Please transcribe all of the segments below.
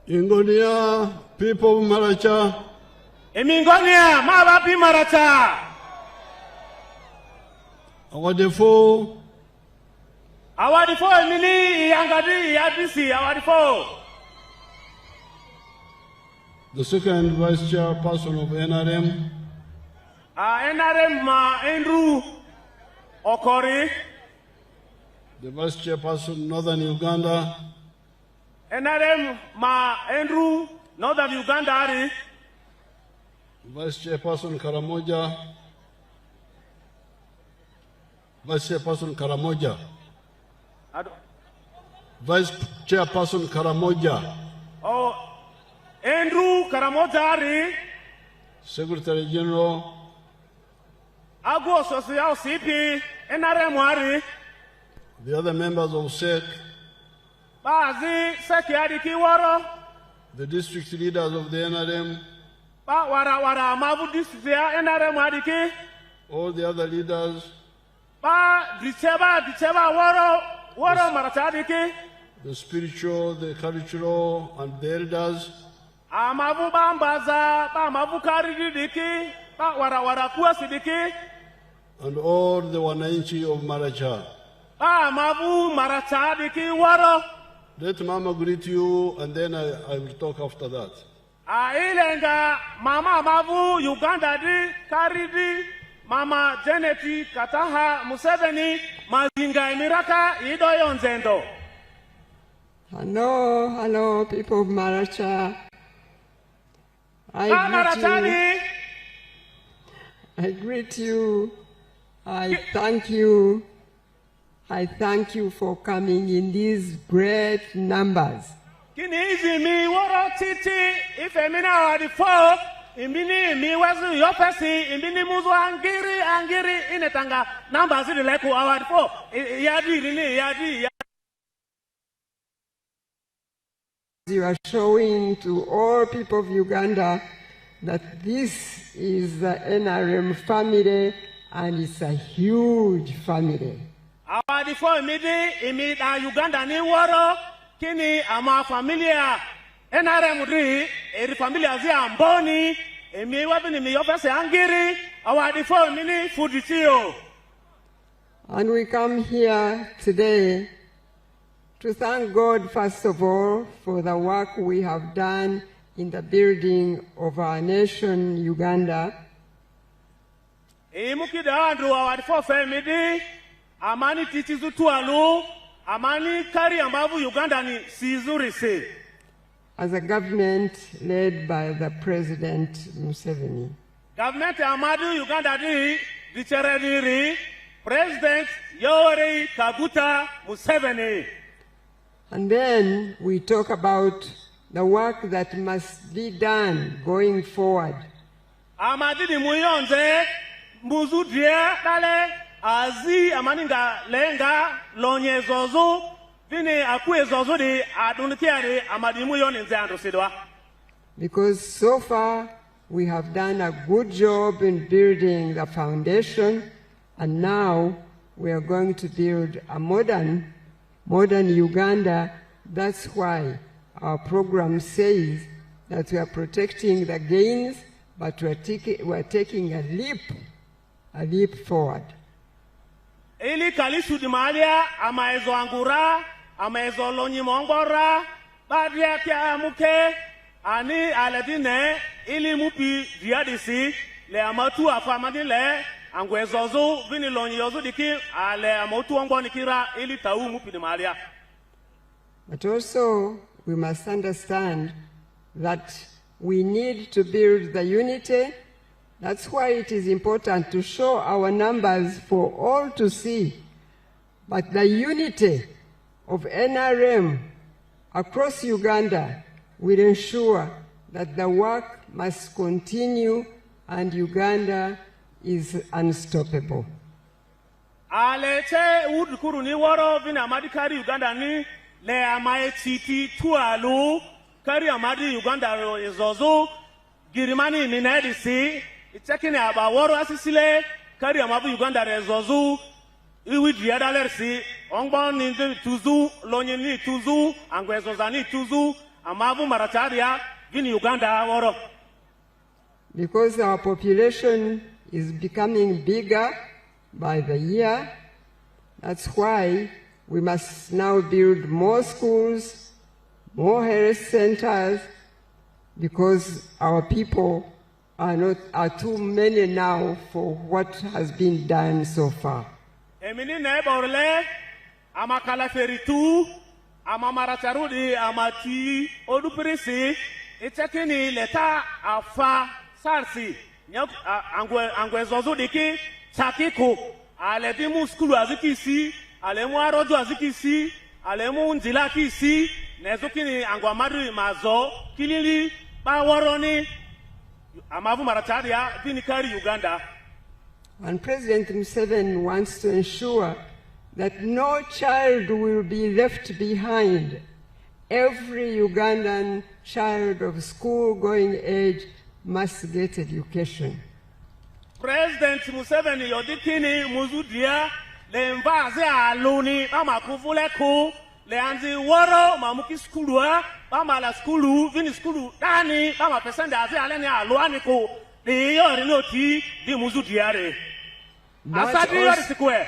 Ingonia, people of Maracha. Emingonia, Mabapi Maracha. Awadefo. Awadefo, Emini, Yangadi, Yadisi, Awadefo. The second vice chairperson of NRM. NRM, Andrew Okori. The vice chairperson, Northern Uganda. NRM, Andrew, Northern Uganda. Vice chairperson Karamoja. Vice chairperson Karamoja. Vice chairperson Karamoja. Oh, Andrew Karamoja. Secretary General. Agu Social CP, NRM. The other members of SEC. Bazi Sekiadi Kiwaro. The district leaders of the NRM. Wara Mavu district NRM Adiki. All the other leaders. Dicheba Waro Marachadiki. The spiritual, the cultural, and the elders. Amavu Bambaza, Mavu Karidiki, Wara Kuasidiki. And all the Wananchi of Maracha. Mavu Marachadiki Waro. Let Mama greet you, and then I will talk after that. Ilenga Mama Mavu Uganda di Karidi Mama Geneti Kataha Museveni Mazinga Emiraka Idoyo Nzendo. Hello, people of Maracha. I greet you. I thank you. I thank you for coming in these great numbers. Kini izi mi woro titi ife mina wadi fo imbini mi wazu yopesi imbini muzu angiri inetanga numbers di leku awadi fo yadi rini yadi. You are showing to all people of Uganda that this is the NRM family and it's a huge family. Awadi fo imidi Uganda ni woro kini ama familia NRM ri eri familia zi amboni emi wabini mi yopese angiri awadi fo mini fuditio. And we come here today to thank God, first of all, for the work we have done in the building of our nation, Uganda. Amani titizu tualu, amani kari ambavu Uganda ni sizuri se. As a government led by the President Museveni. Government amadu Uganda di dicherediri, President Yoweri Kaguta Museveni. And then we talk about the work that must be done going forward. Amadi di muyonze, mbuzu dia dale, azi amaninga lenga lonye zozo, vini akue zozo di adunikiari amadi muyonze andosidwa. Because so far we have done a good job in building the foundation, and now we are going to build a modern Uganda. That's why our program says that we are protecting the gains, but we are taking a leap forward. Ili kalisu di malia, amaezo angura, amaezo lonyi mongora, badia kia muke, ani aledine, ili mupi diadisi, le amatu afamadi le, angwezozo, vini lonyi yozo diki, ale amotu ongo nikira, ili tau mupi di malia. But also, we must understand that we need to build the unity. That's why it is important to show our numbers for all to see. But the unity of NRM across Uganda will ensure that the work must continue and Uganda is unstoppable. Alete udukuru ni woro vina amadi kari Uganda ni le amae titi tualu kari amadi Uganda ezozo girimani minedisi ichekini aba woro asisile kari amadi Uganda ezozo iwi diadalersi ongbo ni tuzu lonye ni tuzu angwezoza ni tuzu amavu Maracha vini Uganda woro. Because our population is becoming bigger by the year, that's why we must now build more schools, more health centers, because our people are too many now for what has been done so far. Emini neborle amakala feritu amamaracharudi amati oduprisi ichekini leta afa sarsi angwe zozo diki chakiko aledimu skulu azikisi alemu arojo azikisi alemu nzila kisi nezukini angwa madu mazo kilili baworoni amavu Maracha vinikari Uganda. And President Museveni wants to ensure that no child will be left behind. Every Ugandan child of school-going age must get education. President Museveni yodikini muzudia le mbaze aluni mama kufuleku le anzi woro mamuki skulua mama la skulu vini skulu dani mama pesende azi aleni aluani ku di yori noti di muzudiare asadi yori sikwe.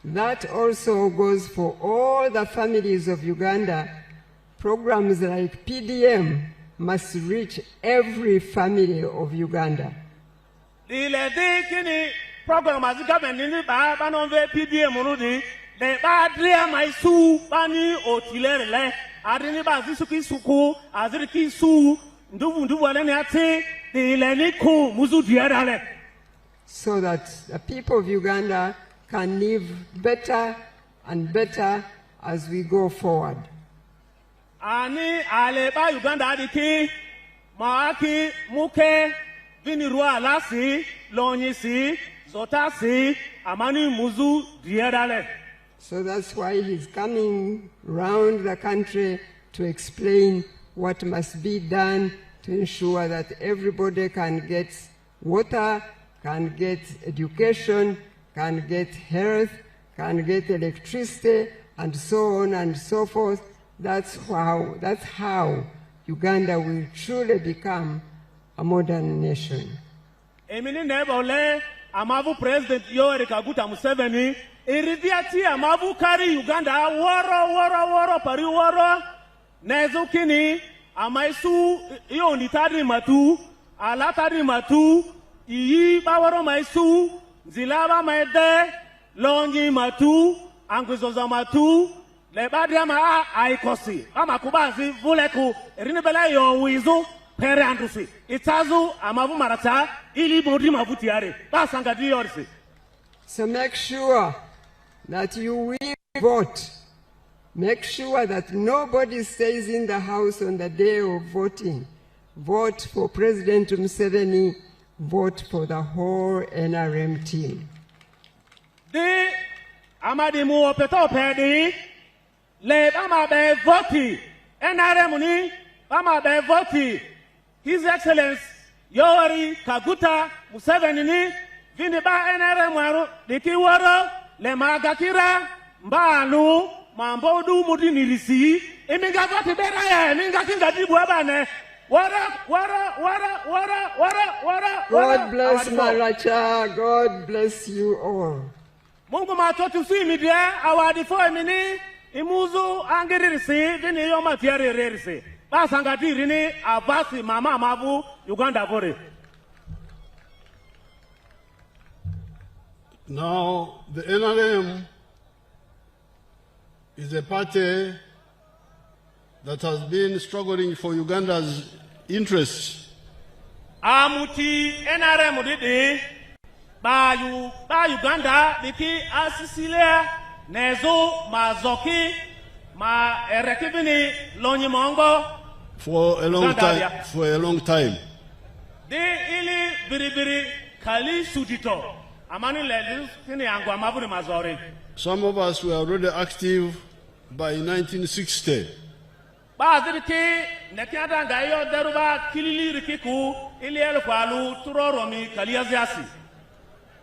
That also goes for all the families of Uganda. Programs like PDM must reach every family of Uganda. Dile dikini program as government ni ba nonve PDM nudi de ba dria maisu bani otilerele adini ba zisuki suku aziriki su nduvu aleni ati dile ni ku muzu diarale. So that the people of Uganda can live better and better as we go forward. Ani aleba Uganda adiki maaki muke vini rua lasi lonyisi zotasi amani muzu diadale. So that's why he's coming round the country to explain what must be done to ensure that everybody can get water, can get education, can get health, can get electricity, and so on and so forth. That's how Uganda will truly become a modern nation. Emini nebole amavu President Yoweri Kaguta Museveni iridiati amavu kari Uganda woro pari woro nezukini amaisu iyo nitari matu alatari matu iyi baworo maisu zilaba maede longi matu angwizoza matu lebadia ma aikosi ama kubazi vuleku erinebela yo wizu pere andusi itazu amavu Maracha ili bodi mavutiare basangadi yorisi. So make sure that you will vote. Make sure that nobody stays in the house on the day of voting. Vote for President Museveni. Vote for the whole NRM team. Di amadi mu opeto pedi le bama be voti NRM ni bama be voti His Excellency Yoweri Kaguta Museveni ni vini ba NRM waru diki woro le magakira mbalu mambodu mudi nirisi iminga voti bera ya iminga kinga dibu abane. God bless Maracha. God bless you all. Mungu matotu si media awadi fo emini imuzu angirisi vini yoma tiari rerisi basangati rini abasi mama mavu Uganda vore. Now, the NRM is a party that has been struggling for Uganda's interests. Amuti NRM didi ba Uganda biki asisilia nezo mazoki ma erekibini lonyi mongo for a long time. Di ili biribiri kali sudito amani lelu kini angwa mavuri mazori. Some of us were already active by 1960. Baziriki nekiada ngayo deruba kilili rikiku ili elfalu turoromi kaliaziasi.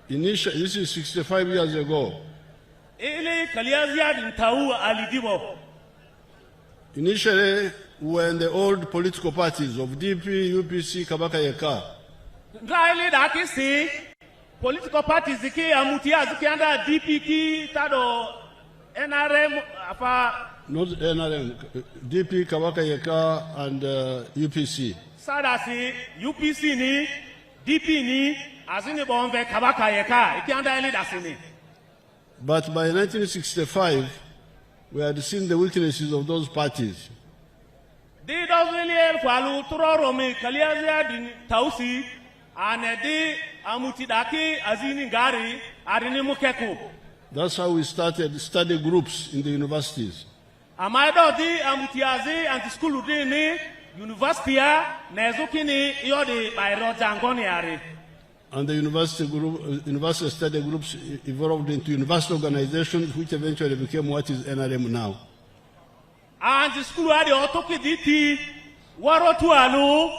Initially, this is 65 years ago. Ili kaliazia dintau alidibo. Initially, were in the old political parties of DP, UPC, Kabaka Yeka. Ndraili daki si political parties ki amutia ziki anda DP ki tado NRM afa. Not NRM, DP, Kabaka Yeka, and UPC. Sada si UPC ni, DP ni, azini bombe Kabaka Yeka. Iki anda eli dasini. But by 1965, we had seen the weaknesses of those parties. Di dozili kwalu turoro mi kaliazia di tausi anedi amutidaki azini ngari arini mukeku. That's how we started study groups in the universities. Amaido di amutiazi anti school di ni university ya nezuki ni yodi bayro jangoni ari. And the university study groups evolved into university organizations, which eventually became what is NRM now. And the school adi otoki di ti waro tualu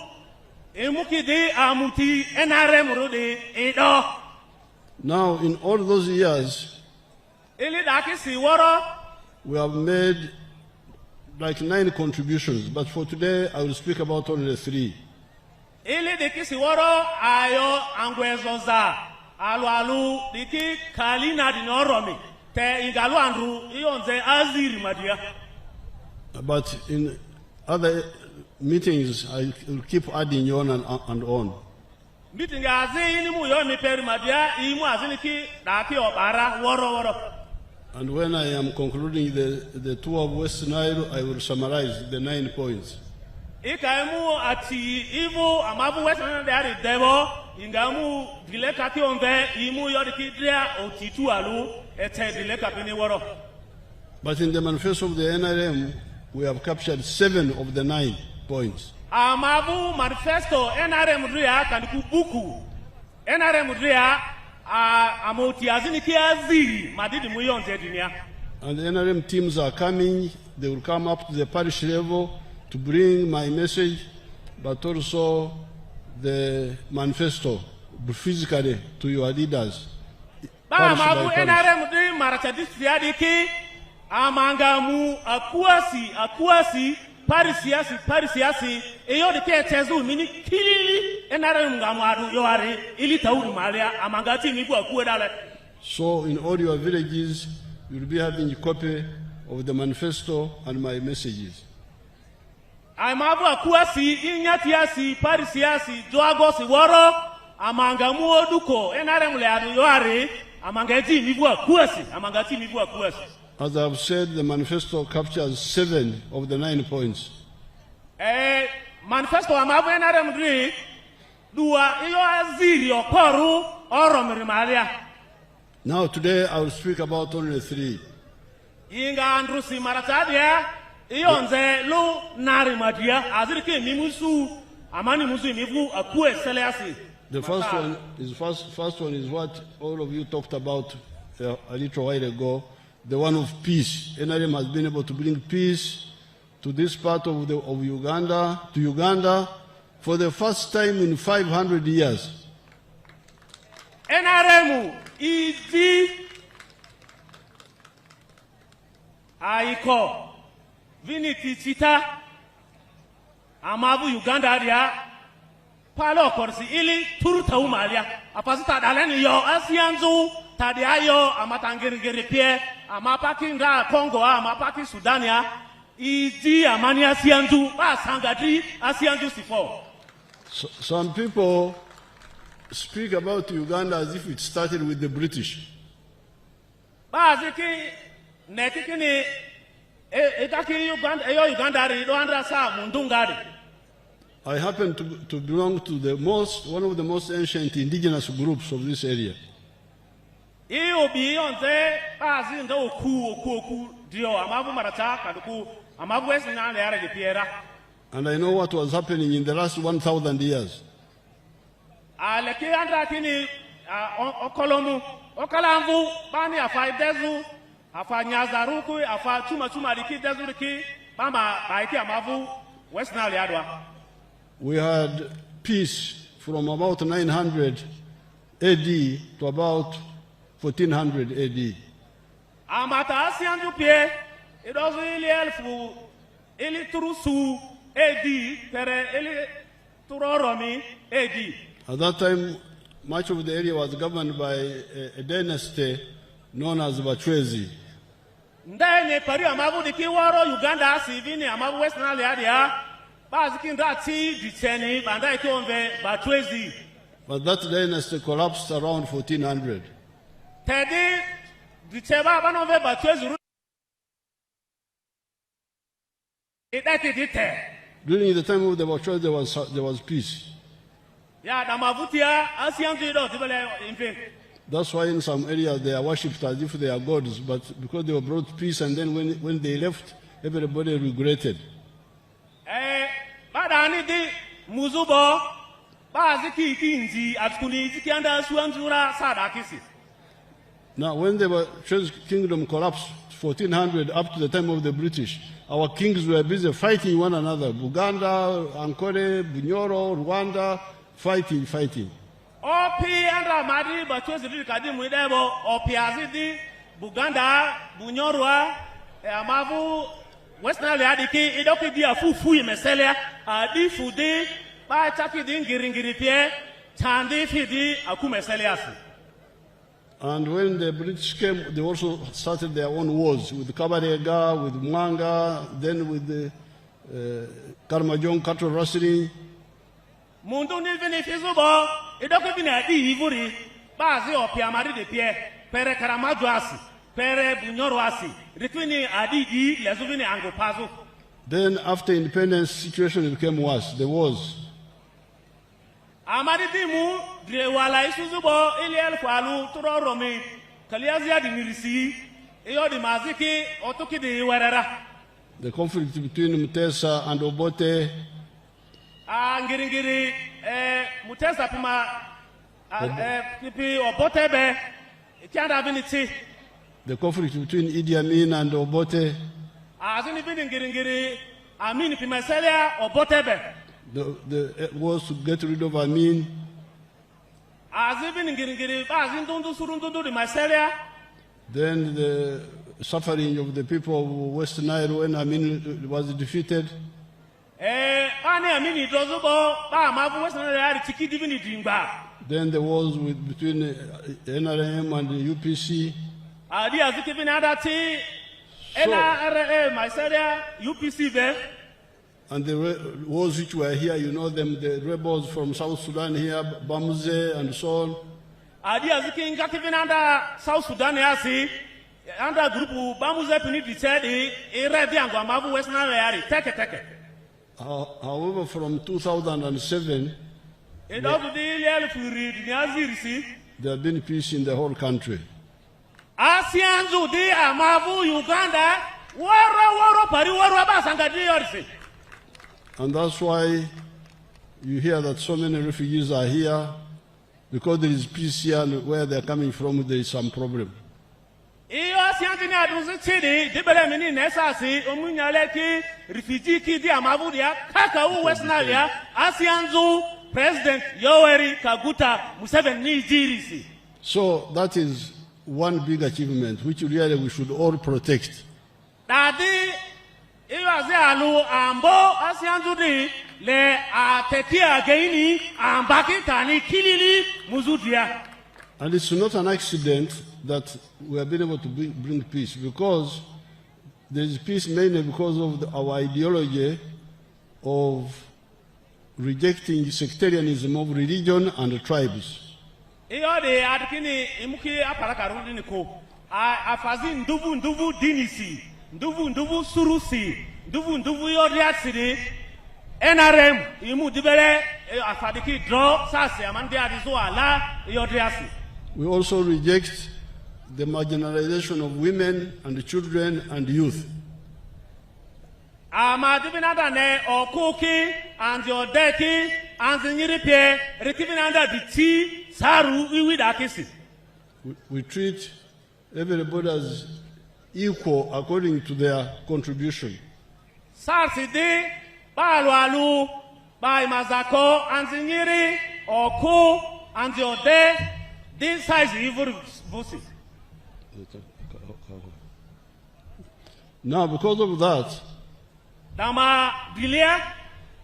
emuki di amuti NRM rudi edo. Now, in all those years, Ili daki si waro. We have made like 9 contributions, but for today I will speak about only 3. Ili diki si waro ayo angwezoza alu diki kalina dinoromi te igalu andru iyonze aziri madia. But in other meetings I will keep adding on and on. Meeting azi ini mu yo mi peri madia imu azini ki daki obara woro. And when I am concluding the tour of West Nile, I will summarize the 9 points. Ikaimu ati ivu amabu West Nile dari devo ingamu dilekati onve imu yodiki dria otitu alu ete dilekati ni woro. But in the manifesto of the NRM, we have captured 7 of the 9 points. Amabu manifesto NRM dria kandiku buku NRM dria amoti azini ki aziri madidi muyonze dunia. And the NRM teams are coming. They will come up to the parish level to bring my message, but also the manifesto physically to your leaders. Amabu NRM dri Maracha district ki amangamu akuasi parisiasi eyo de ke tezu mini kilili NRM ngamu yoare ili tauru malia amangati ni kwa kuedale. So in all your villages you will be having a copy of the manifesto and my messages. Amabu akuasi inyatiasi parisiasi joagosi woro amangamu oduko NRM le adu yoare amangati ni kwa kuasi. As I have said, the manifesto captures 7 of the 9 points. Manifesto amabu NRM dri dua iyo aziri okoru oro mirimalia. Now today I will speak about only 3. Inga andrusi maratadia iyo nze lu nari madia aziri ke mimusu amani musu imivu akue seleasi. The first one is what all of you talked about a little while ago. The one of peace. NRM has been able to bring peace to this part of Uganda, for the first time in 500 years. NRM iti aiko viniti chita amabu Uganda dia palo korsi ili turuta umalia apasita daleni yo asianzu tadi ayo amatangiri pie amapaki nga Congo amapaki Sudania iji amani asianzu basangati asianzu sifo. Some people speak about Uganda as if it started with the British. Baziki netikini etaki Uganda ri doandra sa mundungari. I happen to belong to one of the most ancient indigenous groups of this area. Iyo biyonze bazi ndo oku dio amabu Maracha kaduku amabu West Nile yare de Piera. And I know what was happening in the last 1,000 years. Aleki andra kini okolomu okalamvu bani afa dezu afa nyazaruku afa chuma diki dezu diki mama baiki amabu West Nile yadwa. We had peace from about 900 AD to about 1400 AD. Amata asianju pie it doesn't really help Ili turusu edi tere ili turoromi edi. At that time, much of the area was governed by a dynasty known as Bachwezi. Ndene pari amavu diki waro Uganda sivini amavu West Nile area. Baziki ndati dicheni banda ikiomve Bachwezi. But that dynasty collapsed around 1400. Tedi dicheba banove Bachwezi. During the time of the Bachwezi, there was peace. That's why in some areas they are worshipped as if they are gods, but because they were brought peace, and then when they left, everybody regretted. Now, when the Bachwezi kingdom collapsed, 1400 up to the time of the British, our kings were busy fighting one another. Buganda, Ankole, Bunyoro, Rwanda, fighting. Opi andra madi Bachwezi di kadi mwidebo opi azidi Buganda, Bunyoro, amavu West Nile adiki idoki di afufu imeselea adi fudi ba chaki di ngiri pie chandi fidi akumeselea. And when the British came, they also started their own wars with Kabarega, with Mwanga, then with the Karmajong cattle rustling. Mundu nilvini fizubo, idoki vini adi ivuri, bazi opi amari de pie, pere Karamajo asi, pere Bunyoro asi, ritwini adi i lezuvini angopazu. Then after independence, situation became worse, the wars. Amadi dimu wala isuzubo ili elfalu turoromi kaliazia di mirisi iyo di maziki otuki di werera. The conflict between Mutesa and Obote. Ngiri Mutesa pima pipi Obote be ikianda viniti. The conflict between Idi Amin and Obote. Azini vini ngiri Amin pima selia Obote be. The was to get rid of Amin. Then the suffering of the people of West Nile when Amin was defeated. Then the wars between NRM and the UPC. And the wars which were here, you know them, the rebels from South Sudan here, Bamze and so on. South Sudan under group Bamze However, from 2007, there have been peace in the whole country. And that's why you hear that so many refugees are here, because there is peace here, and where they're coming from, there is some problem. President Yoweri Kaguta Museveni. So that is one big achievement, which really we should all protect. And it's not an accident that we have been able to bring peace, because there is peace mainly because of our ideology of rejecting sectarianism of religion and tribes. NRM imu dibere afadiki draw sase amande adizo ala yodriasi. We also reject the marginalization of women and children and youth. Amadibinada ne okuki and yodeki and nyiripe rekibinada biti saru iwidakisi. We treat everybody as equal according to their contribution. Sarsidi Balwalu, by Mazako, and Zinyiri, or Ko, and Yode, this size evil voices. Now, because of that, Dama bilia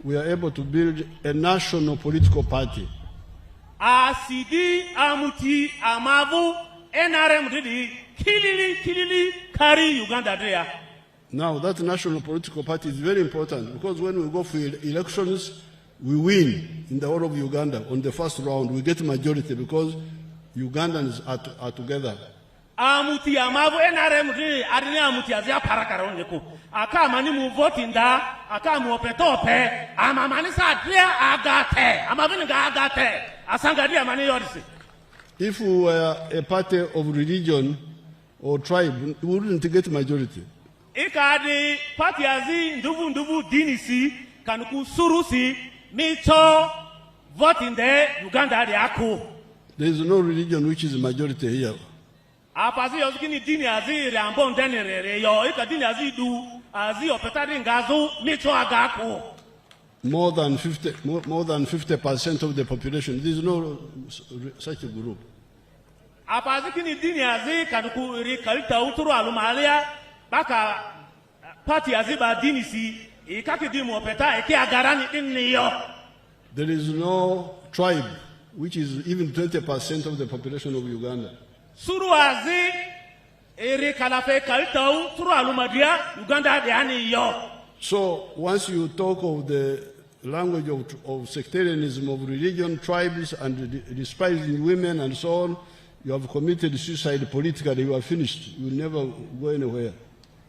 we are able to build a national political party. asidi amuti amavu NRM didi kilili kari Uganda there. Now, that national political party is very important because when we go for elections, we win in the whole of Uganda. On the first round, we get majority because Ugandans are together. Amuti amavu NRM didi adini amuti azia parakara onjeko. Aka mani mu voting da, aka mu opetope, amamani sa adria agate, amavini ga agate, asangadia mani yorisi. If we were a party of religion or tribe, we wouldn't get majority. Ikadi party azi nduvu dini si kanuku surusi mito voting de Uganda de aku. There is no religion which is a majority here. Apazi yozikini dini azi reambon deni reyo ika dini azi du azi opetari ngazu mito agaku. More than 50% of the population. There is no such a group. Apazi kini dini azi kanuku rikalita uturu alumalia baka party azi ba dini si ikaki dimu opeta eki agarani dini yo. There is no tribe which is even 20% of the population of Uganda. Suru azi eri kalafe kalita uturu alumadia Uganda de ani yo. So once you talk of the language of sectarianism, of religion, tribes, and despising women and so on, you have committed suicide politically. You are finished. You will never go anywhere.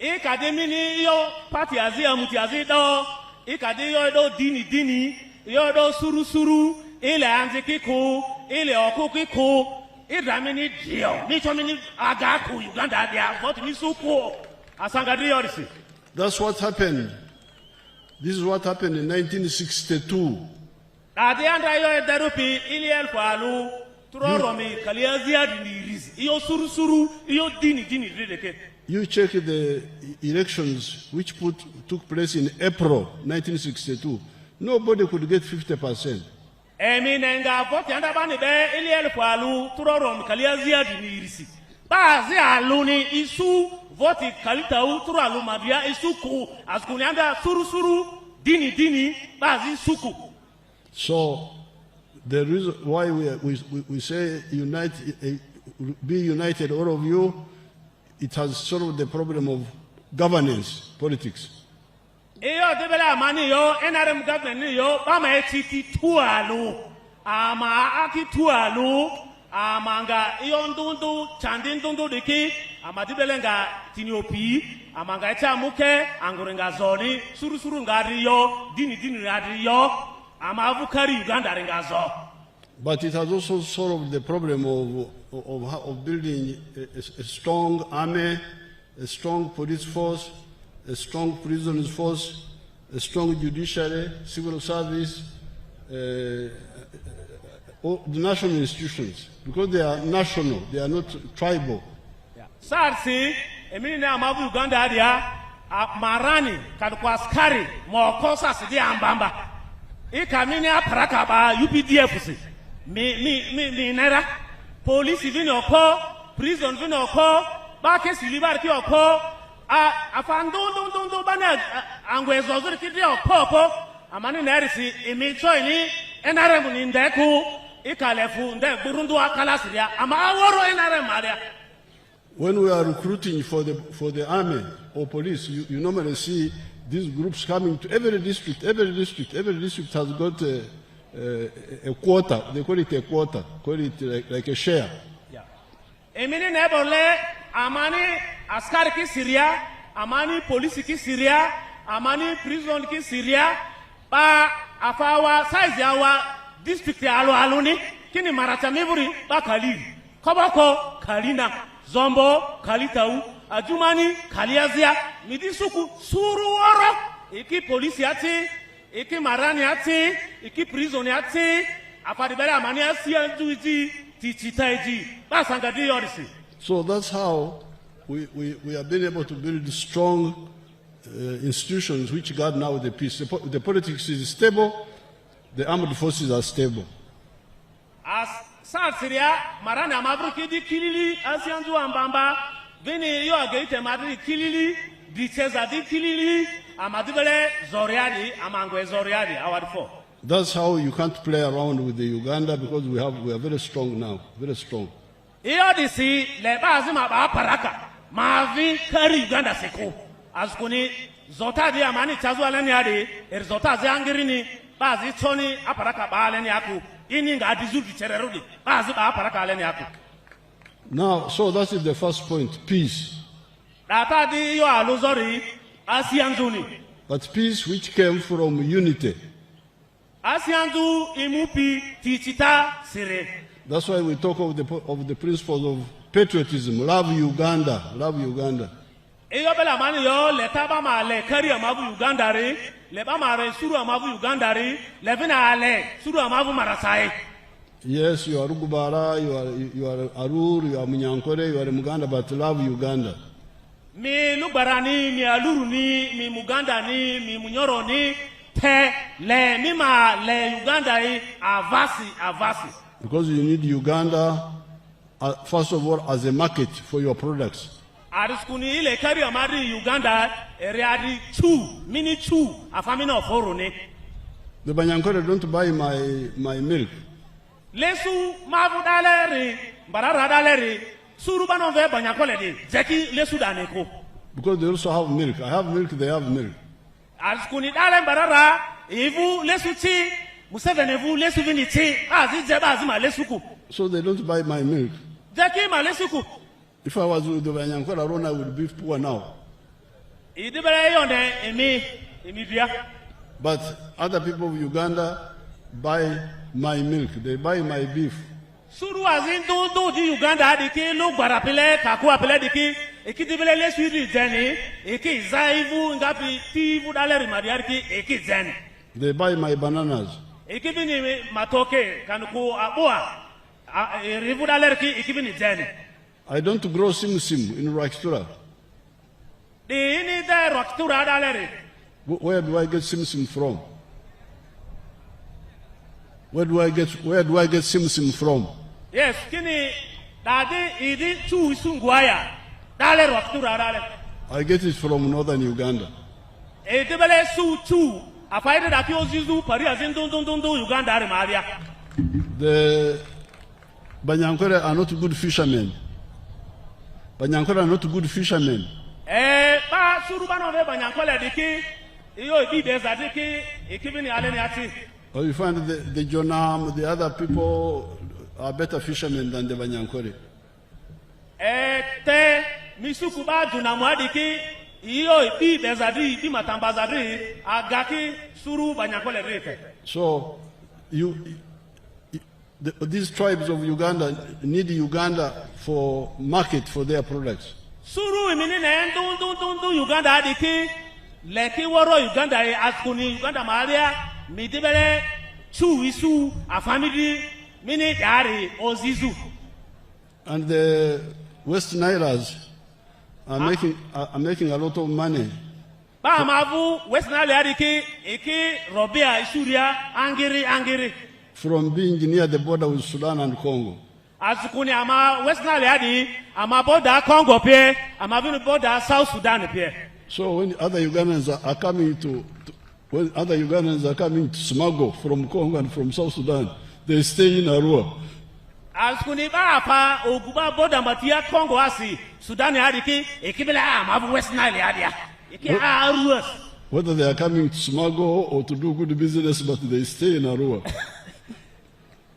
Ikademini yo party azi amuti azi do ikade yo do dini yo do suru ile anzi kiku ile oku kiku idamini dio ni chomini agaku Uganda dia vote ni suku asangadi yorisi. That's what happened. This is what happened in 1962. Ade anda yo darupi ile elfalu turoromi kaliazia dinirizi iyo suru iyo dini rideke. You check the elections which took place in April 1962. Nobody could get 50%. Eminenga vote anda bani be ili elfalu turorom kaliazia dinirisi. Bazi aluni isu vote kalita uturu alumadia isu ku askuni anda suru dini bazi suku. So the reason why we say be united, all of you, it has solved the problem of governance, politics. Iyo debela mani yo NRM government yo bama etiti tualu ama aki tualu amanga iyo ndundu chandindundu diki ama dibelenga tiniopi amanga echa muke angurenga zoni suru ngari yo dini ngari yo ama avukari Uganda rengazo. But it has also solved the problem of building a strong army, a strong police force, a strong prison force, a strong judiciary, civil service, the national institutions, because they are national, they are not tribal. Sarsi, emini na amavu Uganda adia, marani kadukwa askari mwakosa sidi ambamba. Ikamini aparaka ba UPDF si. Mi nera police vini oko prison vini oko ba kesi libar ki oko afandundundundu bana angwezo zuri ki oko amani nerisi imicho ini NRM ni ndeku ikalefu nde burundu akala siria ama aworo NRM aria. When we are recruiting for the army or police, you normally see these groups coming to every district. Every district has got a quota. They call it a quota. Call it like a share. Yeah. Emini nebole amani askari ki Syria, amani polisi ki Syria, amani prison ki Syria, ba afawa size yawa district aluni kini Maracha mivuri ba kaliri. Kobako kalina, Zombo kalitau, Ajumani kaliazia, midisuku suru waro, iki polisi ati, iki marani ati, iki prison ati, apadibela amani asi anjuiji, tichitaiji, basangadi yorisi. So that's how we have been able to build strong institutions which guard now the peace. The politics is stable, the armed forces are stable. As South Syria, marani amabruki di kilili, asianju ambamba, vini yo ageite madri kilili, di cheza di kilili, amadibele zoriadi amangwe zoriadi award 4. That's how you can't play around with the Uganda, because we are very strong now, very strong. Iyo disi le bazi maba paraka mavi kari Uganda seko azkuni zota di amani chazu aleni adi zota zi angirini bazi choni aparaka ba aleni aku ini nga adizu di chererudi bazi ba aparaka aleni aku. Now, so that is the first point, peace. Data di yo aluzori asianzuni. But peace which came from unity. Asianzu imupi tichita sire. That's why we talk of the principles of patriotism. Love Uganda, love Uganda. Iyo bela mani yo leta ba ma le kari amavu Uganda ri, le ba ma re suru amavu Uganda ri, le vina ale suru amavu Maracha. Yes, you are Rugubara, you are Arur, you are Munyankore, you are Muganda, but love Uganda. Mi Lubarani, mi Aluru ni, mi Muganda ni, mi Munyoro ni, te le mima le Uganda i avasi. Because you need Uganda, first of all, as a market for your products. Ariskuni ile kari amari Uganda readi mini chu afamina oforo ne. The Banyankore don't buy my milk. Lesu mavu daleri, barara daleri, suruba no ve Banyankole de, zeki lesu daneko. Because they also have milk. I have milk, they have milk. Ariskuni dale barara, ivu lesu chi, Museveni vu lesu vini chi, azi jeba azima lesuku. So they don't buy my milk. Zeki ma lesuku. If I was with the Banyankore alone, I would be poor now. Idibere yonde emi dia. But other people of Uganda buy my milk. They buy my beef. Suru azin do di Uganda diki lu barapile kaku apile diki ekidibele le suiri jeni eki zaivu ngapi tivu daleri mariarki eki jeni. They buy my bananas. Ekibini matoke kanuku abua rivu dalerki ekibini jeni. I don't grow simsim in Rakstura. Di ini de Rakstura daleri. Where do I get simsim from? Where do I get simsim from? Yes, kini dadi idi chu sungwaya dale Rakstura dale. I get it from northern Uganda. Edibele su chu afaide dati ozizu pari azin dun Uganda re maria. The Banyankore are not good fishermen. Banyankore are not good fishermen. Ba suruba no ve Banyankole diki iyo ibi beza diki ikibini aleni ati. Or you find the Jonam, the other people are better fishermen than the Banyankore. Te misuku ba Jonamu adiki iyo ibi beza di ibi matambaza di agaki suru Banyankole rete. So these tribes of Uganda need Uganda for market for their products. Suru imini ne dun Uganda adiki leki woro Uganda askuni Uganda maria midibele chu isu afamidi mini yari ozizu. And the West Nilers are making a lot of money. Ba mavu West Nile adiki iki robia isuria angiri. From being near the border with Sudan and Congo. Asukuni ama West Nile adi ama border Congo pe ama vinu border South Sudan pe. So when other Ugandans are coming to smuggle from Congo and from South Sudan, they stay in Arua. Asukuni ba apa oguba border matia Congo asi Sudan adiki ekibela ama West Nile adia. Iki Arua. Whether they are coming to smuggle or to do good business, but they stay in Arua.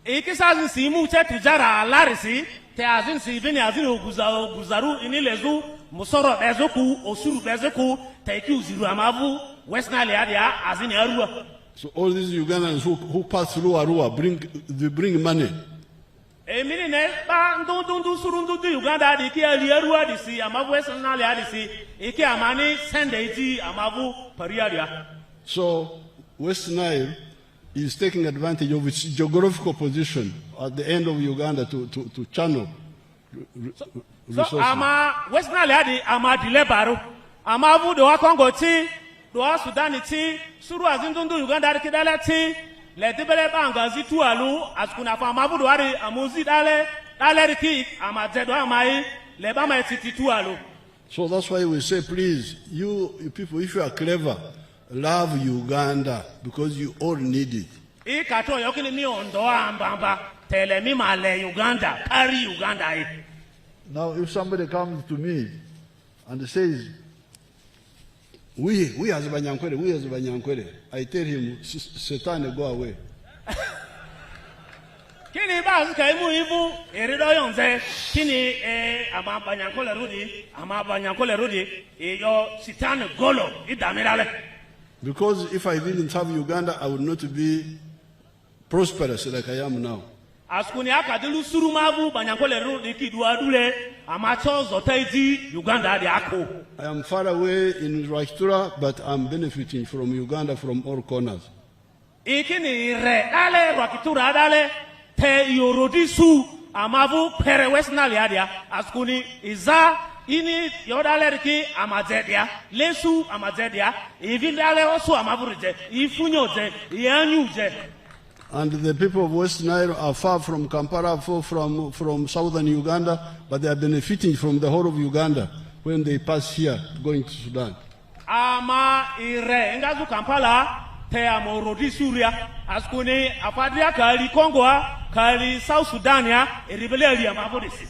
Ikisazin si mu che tujara larisi te azin si bini azin oguzaru inilezu musoro bezoku osuru bezoku te ki uziru amavu West Nile adia azin Arua. So all these Ugandans who pass through Arua bring money. Emini ne ba ndundu surundu Uganda di ki ali Arua di si amavu West Nile adi si iki amani sende iti amavu pariadia. So West Nile is taking advantage of its geographical position at the end of Uganda to channel resources. So ama West Nile adi ama dilebaru ama vu do Congo ti do Sudan ti suru azindundu Uganda adi kidale ti le dibele bangazi tualu askuna fa ama vu do ari amuzi dale riki ama zedo amai le ba ma ti tualu So that's why we say, please, you people, if you are clever, love Uganda because you all need it. Ikato yokini mi ondo ambamba tele mi male Uganda, carry Uganda. Now, if somebody comes to me and says, we as Banyankwere, I tell him, Satan, go away. Kini ba suka imu ibu erido yonze kini ama Banyankole rudi yo Satan golo idamirale. Because if I didn't have Uganda, I would not be prosperous like I am now. Askuni akadilu surumavu Banyankole rudi kiduadule amacho zotaiti Uganda di ako. I am far away in Rwachtura, but I'm benefiting from Uganda from all corners. Ikini re dale Rwakitura dale te yorodi su amavu pere westnali adia askuni iza ini yodale riki amazedia lesu amazedia ivindale osu amavurije ifunyoje yanyuje. And the people of West Nile are far from Kampala, far from southern Uganda, but they are benefiting from the whole of Uganda when they pass here going to Sudan. Ama ire ngazu Kampala te amorodi Suria askuni apadria kali Kongoa kali South Sudania eribele amavurisi.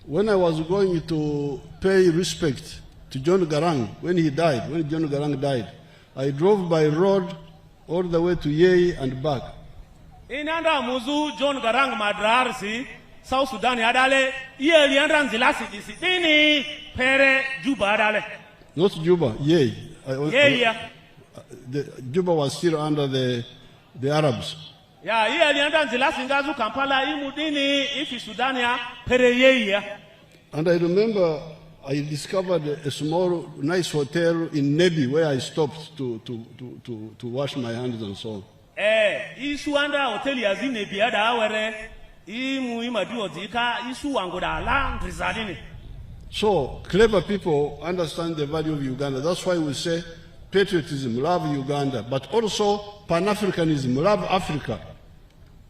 When I was going to pay respect to John Garang when John Garang died, I drove by road all the way to Yei and back. Inanda muzu John Garang madrarsi South Sudan adale ye liandra nzilasi disitini pere Juba adale. Not Juba, Yei. Yeah. Juba was still under the Arabs. Yeah, ye liandra nzilasi ngazu Kampala imudini ifi Sudania pere ye. And I remember I discovered a small nice hotel in Nebi where I stopped to wash my hands and so on. Isu anda hotel ya zine biada awere imu imadu odika isu angoda la rizadini. So clever people understand the value of Uganda. That's why we say patriotism, love Uganda, but also Pan-Africanism, love Africa.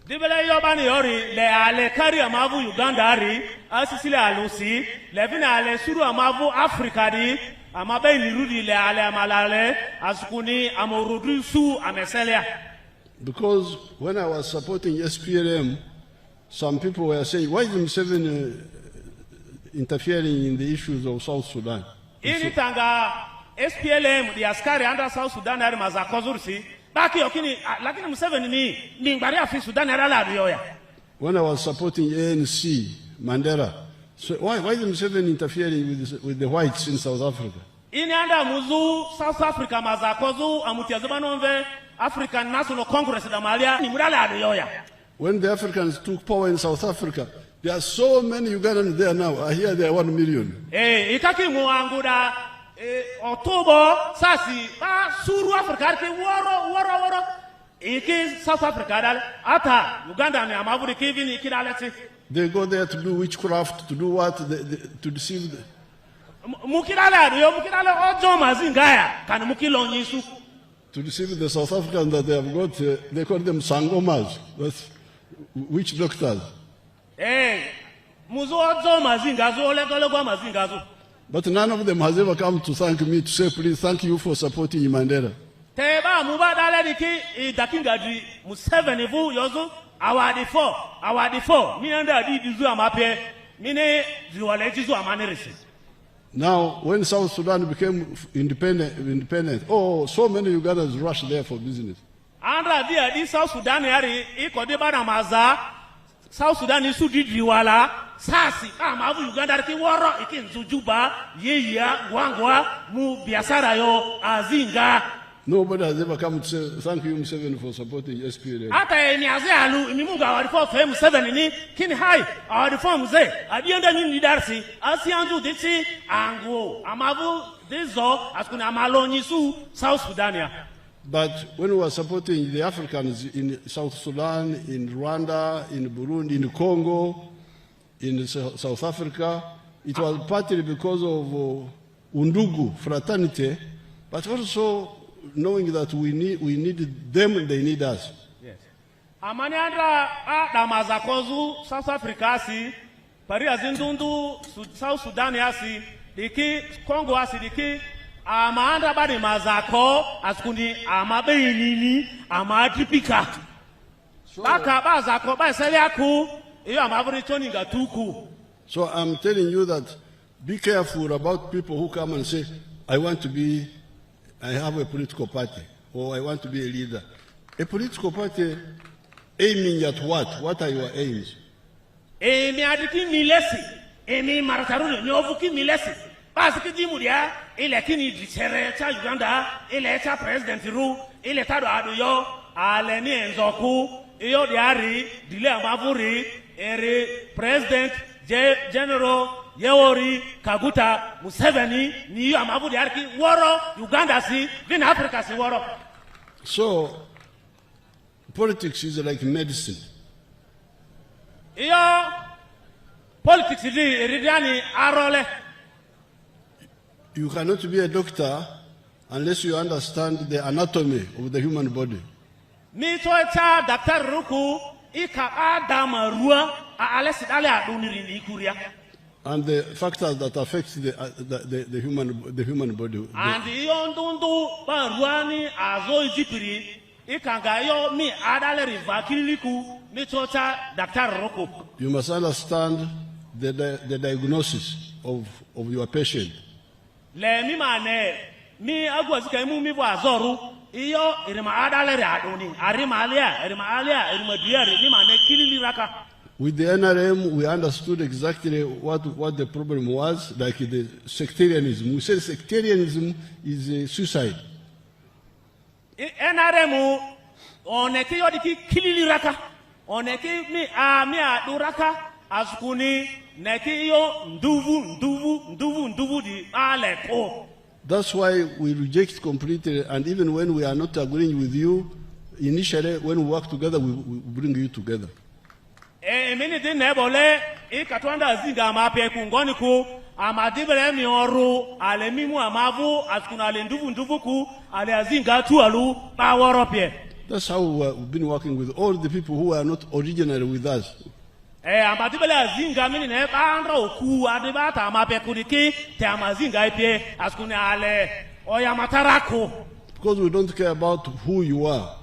Dibele yobani yori le ale kari amavu Uganda ari asisile alusi le vina ale suru amavu Africa di amabe nirudi le ale amalale asukuni amorudu su ameselia. Because when I was supporting SPLM, some people were saying, why is Museveni interfering in the issues of South Sudan? Ini tanga SPLM, the askari under South Sudan ari mazakozursi, baki yokini, lakini Museveni ni ngari afi Sudan ari la riyoya. When I was supporting ANC, Mandela, so why is Museveni interfering with the whites in South Africa? Ini anda muzu South Africa mazakozu amutiazubanonve African National Congress da Malia ni mudala adoya. When the Africans took power in South Africa, there are so many Ugandans there now. I hear there are 1 million. Ikaki muanguda October sasi suru Africa ki woro iki South Africa dal ata Uganda ni amavuri kivini kidaleti. They go there to do witchcraft, to do what? To deceive the... Mukidala ojo mazingaya kan mukilonyisu. To deceive the South Africans that they have got, they call them sangomas, that's witch doctors. But none of them has ever come to thank me to say, please, thank you for supporting Mandela. Now, when South Sudan became independent, so many Ugandans rushed there for business. South Sudan South Sudan isu didriwala sasi amavu Uganda ki woro ikinzu Juba yeya gwangwa mu biasara yo azinga. Nobody has ever come to say thank you Museveni for supporting SPLM. Ata eni azalu imimunga wa reform for Museveni ni kini hai our reform ze adienda ni lidarsi asianju diti ango amavu dizo askuna malonyi su South Sudania. But when we were supporting the Africans in South Sudan, in Rwanda, in Burundi, in Congo, in South Africa, it was partly because of undugu, fraternity, but also knowing that we need them and they need us. Yes. Amaniandra damazakozu South Africa si, pari azindundu South Sudan yasi, diki Congo asi diki amaanda badi mazako askundi amabeini amatipika baka bazako basele aku iyo amaburi choni ngatuku. So I'm telling you that be careful about people who come and say, I have a political party, or I want to be a leader. A political party aiming at what? What are your aims? Emi adiki milesi, emi marataru nyovuki milesi. Basiki jimudia, ile kini dichere cha Uganda, ile cha president ru, ile tado aduyo, aleni enzoku, iyo diari, dile amavuri, ere president, general, Yewori, Kaguta, Museveni, ni amavuri arki, woro, Uganda si, vin Africa si woro. So, politics is like medicine. Iyo, politics is iridiani arole. You cannot be a doctor unless you understand the anatomy of the human body. Mi toeta Dr. Ruku, ika adama rua, alesidale aduniri ni kuria. And the factors that affect the human body. And yondundu baruani azo ijipiri, ikanga yo mi adale rivakiliku, mi toeta Dr. Ruku. You must understand the diagnosis of your patient. Le mi mane, mi agwazika imu mi wazoru, iyo irima adale aduni, arima alia, irima diari, mi mane kilili raka. With the NRM, we understood exactly what the problem was, like the sectarianism. We said sectarianism is suicide. NRM, oneki yodiki kilili raka, oneki mi aduraka, azkuni, neki yo nduvu di aleko. That's why we reject completely, and even when we are not agreeing with you, initially when we work together, we bring you together. Mini di nebole, ikatwanda zinga mape kungoni ku, amadibele mi oru, ale mimu amavu, askuna ale nduvu ku, ale azinga tu alu, baworopye. That's how we've been working with all the people who are not originally with us. Amadibele azinga mini ne bandra oku, adibata amape kudiki, te amazinga ipye, askuna ale, oyamatarako. Because we don't care about who you are.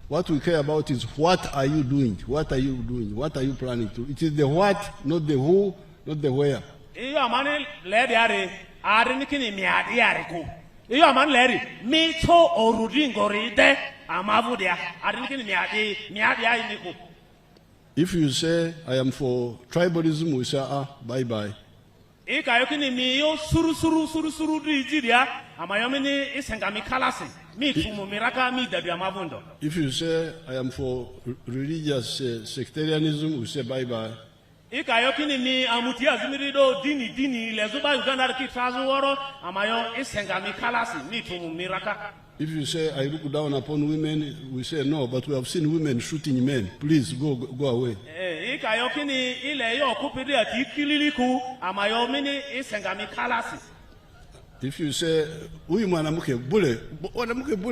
What we care about is what are you doing? What are you doing? What are you planning to? It is the what, not the who, not the where. Iyo amani leri ari, ari nikini miadi ari ku. Iyo amani leri, mito orudingori de amavudia, ari nikini miadi ari niku. If you say, I am for tribalism, we say, bye-bye. Ika yokini miyo suru di jidia, amayomini isengami kalasi. If you say, I am for religious sectarianism, we say bye-bye. If you say, I look down upon women, we say no, but we have seen women shooting men. Please go away. If you say,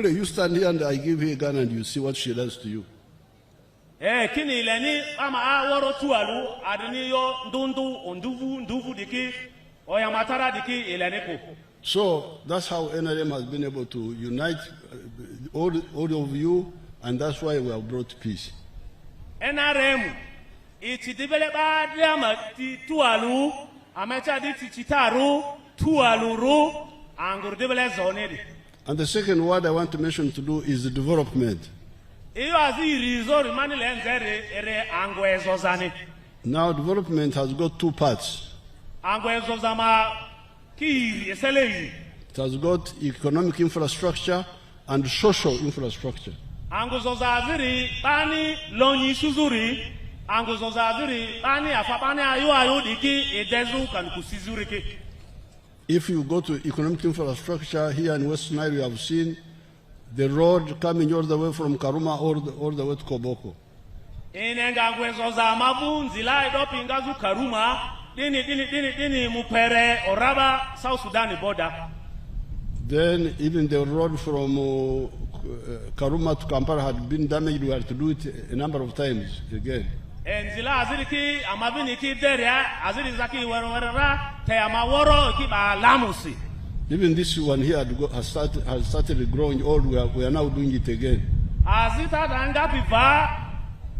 you stand here and I give her a gun and you see what she does to you. So that's how NRM has been able to unite all of you, and that's why we have brought peace. NRM, it's and the second word I want to mention to do is the development. Now development has got two parts. It has got economic infrastructure and social infrastructure. If you go to economic infrastructure here in West Nile, you have seen the road coming all the way from Karuma all the way to Koboko. Then even the road from Karuma to Kampala had been damaged. We had to do it a number of times again. Enzila aziriki amabini ki deria aziri zaki werera te amaworo ki ba lamusi. Even this one here has started growing old. We are now doing it again. Azita danga piva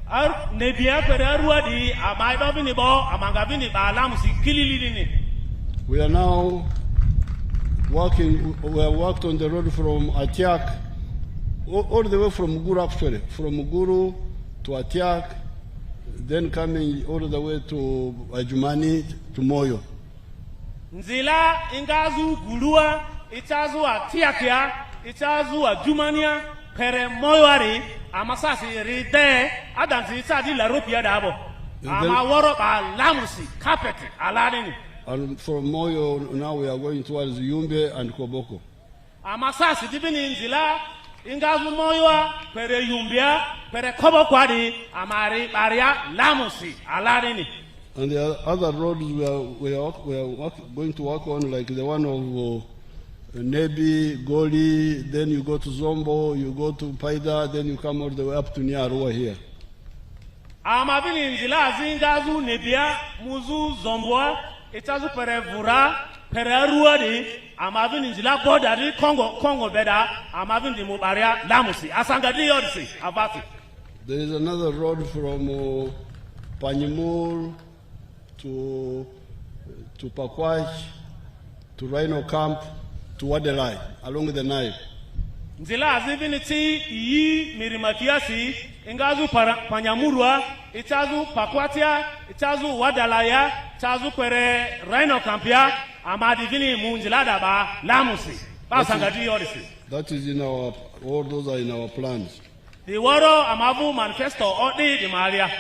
ar nebia pererua di amaido bini bo amangabini ba lamusi kililini. We are now working. We have worked on the road from Atiak all the way from Muguru, actually, from Muguru to Atiak, then coming all the way to Ajumani to Moyo. Nzila ingazu gulua itazu Atiakia itazu Ajumania pere Moyoari amasasi ride adansi itadi la rupia dabo amaworo ba lamusi carpet aladini. And from Moyo now we are going towards Yumbe and Koboko. Amasasi dibini nzila ingazu Moyoa pere Yumbia pere Kobokwadi amari baria lamusi aladini. And the other roads we are going to work on, like the one of Nebi, Goli, then you go to Zombo, you go to Paida, then you come all the way up to Nyarua here. Amabini nzila zingazu Nebia, Muzu, Zomboa, itazu pere Vura, pere Ruadi, amabini nzila Bodari, Congo Beda, amabini Mubaria, Lamusi, Asangadi Odisi, Avati. There is another road from Panyimur to Pakwach, to Rhino Camp, to Wadelai, along the Nile. Nzila aziviniti iyi mirimakiasi, ingazu Panyamurwa, itazu Pakwatia, itazu Wadalaya, itazu pere Rhino Campia, amadivini munzilada ba Lamusi, Basangadi Odisi. That is in all those are in our plans. The Waro Amavu Manifesto Odi di Maria.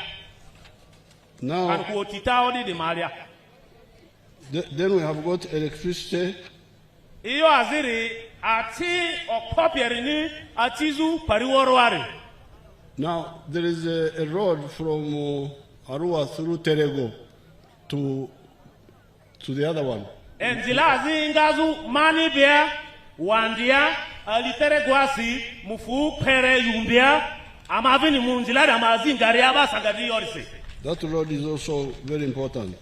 Now, And Kuotita Odi di Maria. Then we have got electricity. Iyo aziri ati okopierini atizu pariworoari. Now, there is a road from Arua through Terego to the other one. Enzila azi ngazu mani bia wandia alitere gwasi mufu pere yumbia amavini munzila da mazingaria basangadi yorisi. That road is also very important.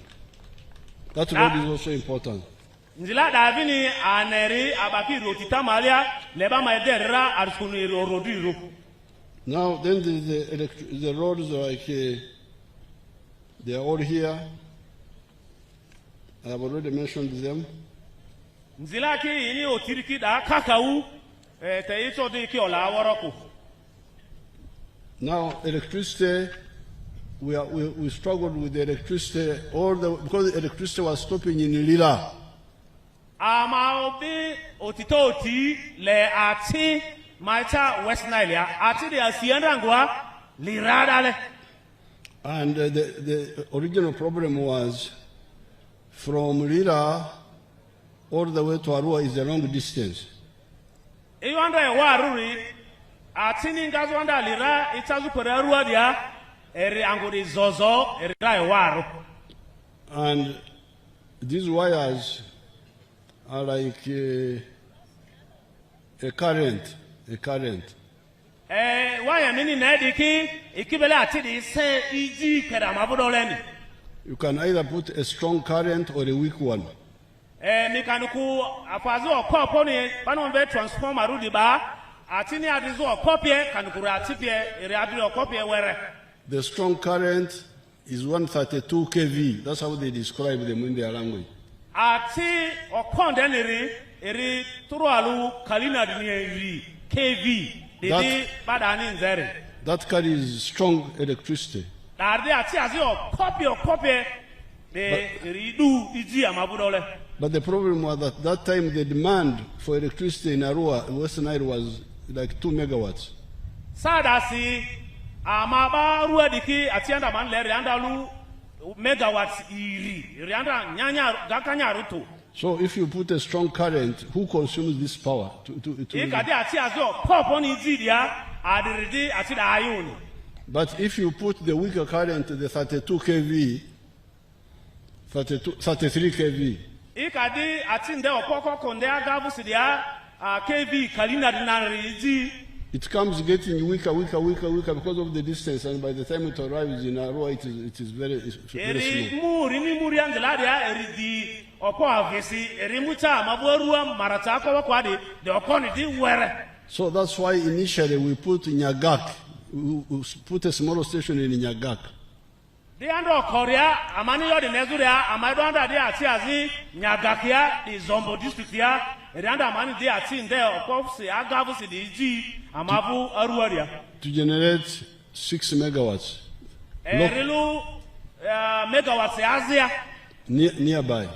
Nzila davini aneri abaki rotita malia leba maederra arskuni rodiro. Now then the roads are like they are all here. I have already mentioned them. Nzila ki ini otiriki da kakau te ito di ki ola waroko. Now electricity, we struggled with the electricity because the electricity was stopping in Lila. Amaobi otitoti le ati maita West Nile ati de asiandangwa liradale. And the original problem was from Lila all the way to Arua is a long distance. Iwanda waruri ati ningazo anda lira itazu pere Arua dia eri anguri zozo eri waru. And these wires are like a current. Wire nini nediki ikibele ati di se iji kera mabudoleni. You can either put a strong current or a weak one. Mikanuku afazu okopo ni panombe transformer rudi ba atini adizu okopie kanukuru atipie eri adi okopie were. The strong current is 132 kV. That's how they describe them in their language. Ati okonde niri eri turualu kalina dini eri kV. Didi badani nzeri. That carries strong electricity. Dardi ati azi okopie eri du iji amabudole. But the problem was that time the demand for electricity in Arua, West Nile, was like 2 megawatts. Sadasi amaba ruwa diki atianda manle riandalu megawatts iri rianda nyanya gakanya ruto. So if you put a strong current, who consumes this power? But if you put the weaker current, the 32 kV, 33 kV, It comes getting weaker because of the distance, and by the time it arrives in Arua, it is very slow. So that's why initially we put Nyagak, we put a small station in Nyagak. The under Korea, Amani or the Nezuria, Amadonda, they are Tiazi, Nyagakia, the Zombo district here, and under Mani, they are seen there, of course, the Agavus, the G, Amavu, Aruaria. To generate 6 megawatts. Rilu megawatts Asia. Nearby.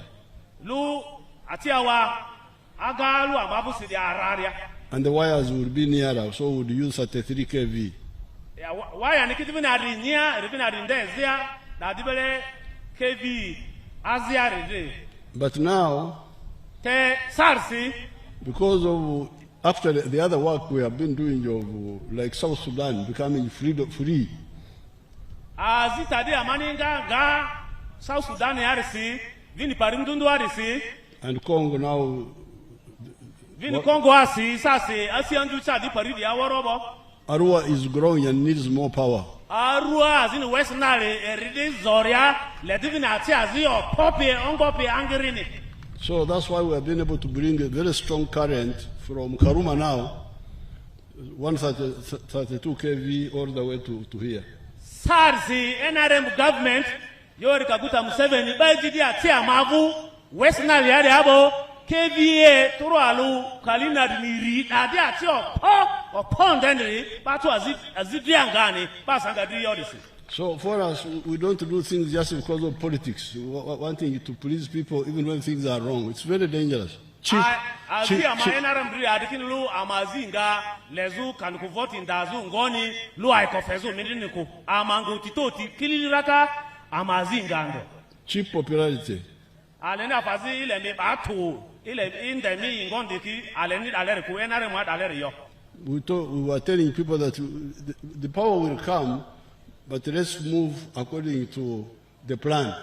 Lu Atiawa, Agalu, Amavu, the Araria. And the wires would be nearer, so we would use 33 kV. Why are you even at near, even at there, that KV Asia? But now, Sarsi, because of after the other work we have been doing of like South Sudan becoming free. Azitadi Amaninga Ga South Sudan Yarisi, Vini Parimdundu Arisi, and Congo now. Vini Congo Asi, Sasi, Asiandu Chadi Paridi Awarobo. Arua is growing and needs more power. Arua is in the West Nile, Eridi Zoria, Ledivina Tiazio, Poppy, Ongopi, Angerini. So that's why we have been able to bring a very strong current from Karuma now, 132 kV all the way to here. Sarsi, NRM government, Yorika Guta Museveni, Bajidia Tiamavu, West Nile Yadiabo, KVA, Turualu, Kalina Miri, Adia Tio, or Pond Henry, Patu Azidiangani, Pasangadi Odyssey. So for us, we don't do things just because of politics, wanting to please people even when things are wrong. It's very dangerous. Cheap. Cheap popularity. We were telling people that the power will come, but let's move according to the plan.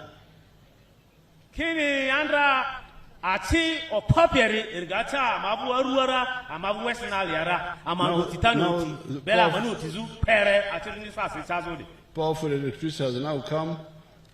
Kini andra ati o papieri irgata amabu aruara amabu westernal yara amabu titanuti bela manuti zu pere ati ni sasi chazodi. Powerful electricity has now come.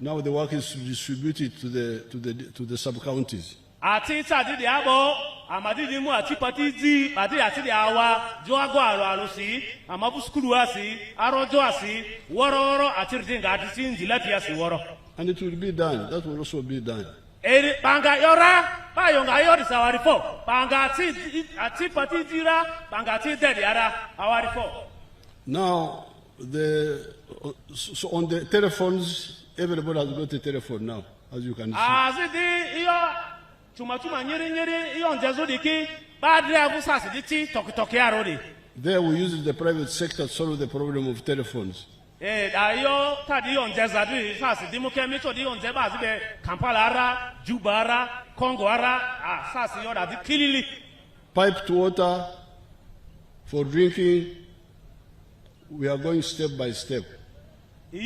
Now the work is distributed to the sub-counties. Ati tadi diabo amadi dimu ati patizi ati ati diawa joago alusi amabu skulu asi arojo asi woro ati ringa ati sinjilati asi woro. And it will be done. That will also be done. Eri banga yora ba yonga yori sawarifo banga ati patizira banga ati dedi ara awarifo. Now so on the telephones. Everybody has got a telephone now, as you can see. There we use the private sector to solve the problem of telephones. Piped water for drinking, we are going step by step. But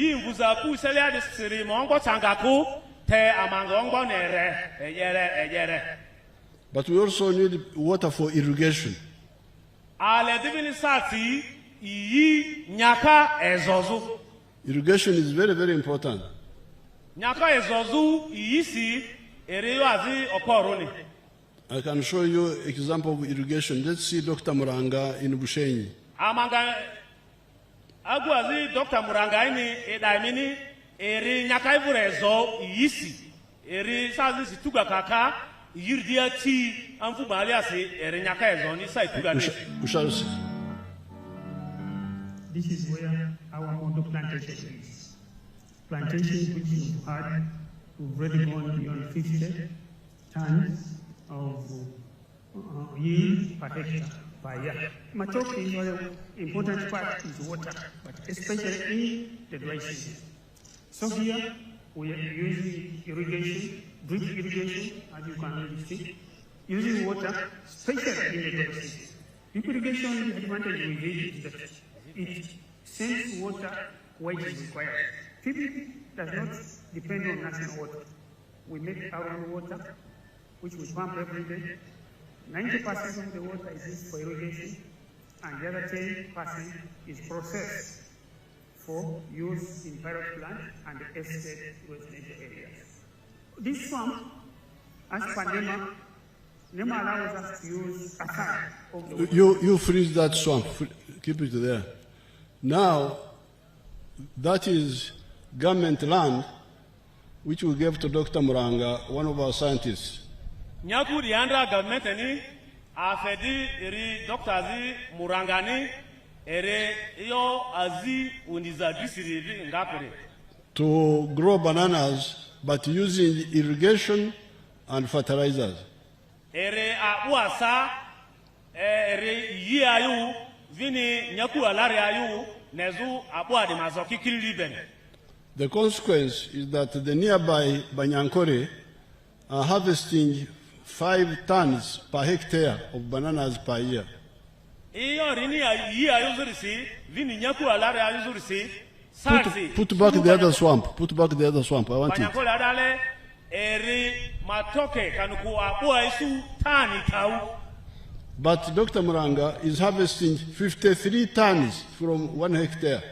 we also need water for irrigation. Irrigation is very, very important. I can show you an example of irrigation. Let's see Dr. Muranga in Bushenyi. Aguazi Dr. Murangaini edaimini eri nyakaivurezo yisi eri sazi situga kaka yirdia ti amfu baliasi eri nyakaizo ni sai tuga. This is where our model plantation is. Plantations which we've had, we've already gone beyond 50 tons of yield per hectare. Matoki, the important part is water, but especially in the dry season. So here we are using irrigation, drip irrigation, as you can already see, using water, especially in the dry season. Drip irrigation, the advantage with it is that it sends water where it is required. Typically, does not depend on national water. We make our own water, which we pump every day. 90% of the water is used for irrigation, and the other 10% is processed for use in pilot plant and estate residential areas. This swamp, as per NEMA allows us to use a third of the You freeze that swamp, keep it there. Now, that is government land which we gave to Dr. Muranga, one of our scientists. Nyaku di andra government ni afedi eri Dr. Zi Murangani ere yo azi uniza disiri ngapere. To grow bananas, but using irrigation and fertilizers. Ere uasa ere yiayu vini nyaku alare ayu nezu abua de mazoki kililiben. The consequence is that the nearby Banyankore are harvesting 5 tons per hectare of bananas per year. Put back the other swamp. Put back the other swamp. I want it. But Dr. Muranga is harvesting 53 tons from 1 hectare.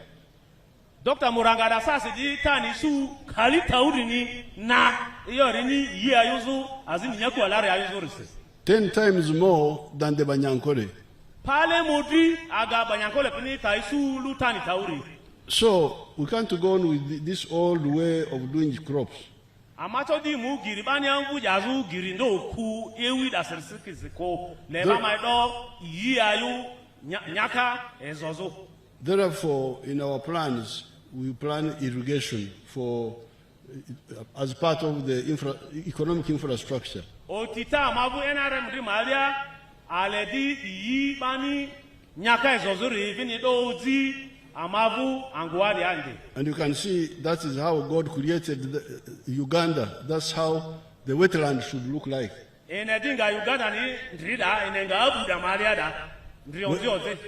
Dr. Muranga da sasa di tani su kali taurini na iyo rini yia yuzu azini nyaku alare ayuzu risi. 10 times more than the Banyankore. Pale mudri aga Banyankore pini taisu lu tani tauri. So we can't go on with this old way of doing crops. Amato di mu giri bani angu jazu giri ndo ku ewi da sersikiziko leba maido yia yu nyaka ezozo. Therefore, in our plans, we plan irrigation for as part of the economic infrastructure. Otita mabu NRM di malia aledi yi bani nyaka ezozuri vini dozi amavu anguadi ande. And you can see that is how God created Uganda. That's how the wetland should look like. Enedinga Uganda ni ndrida enenga abu da malia da ndrionzioze.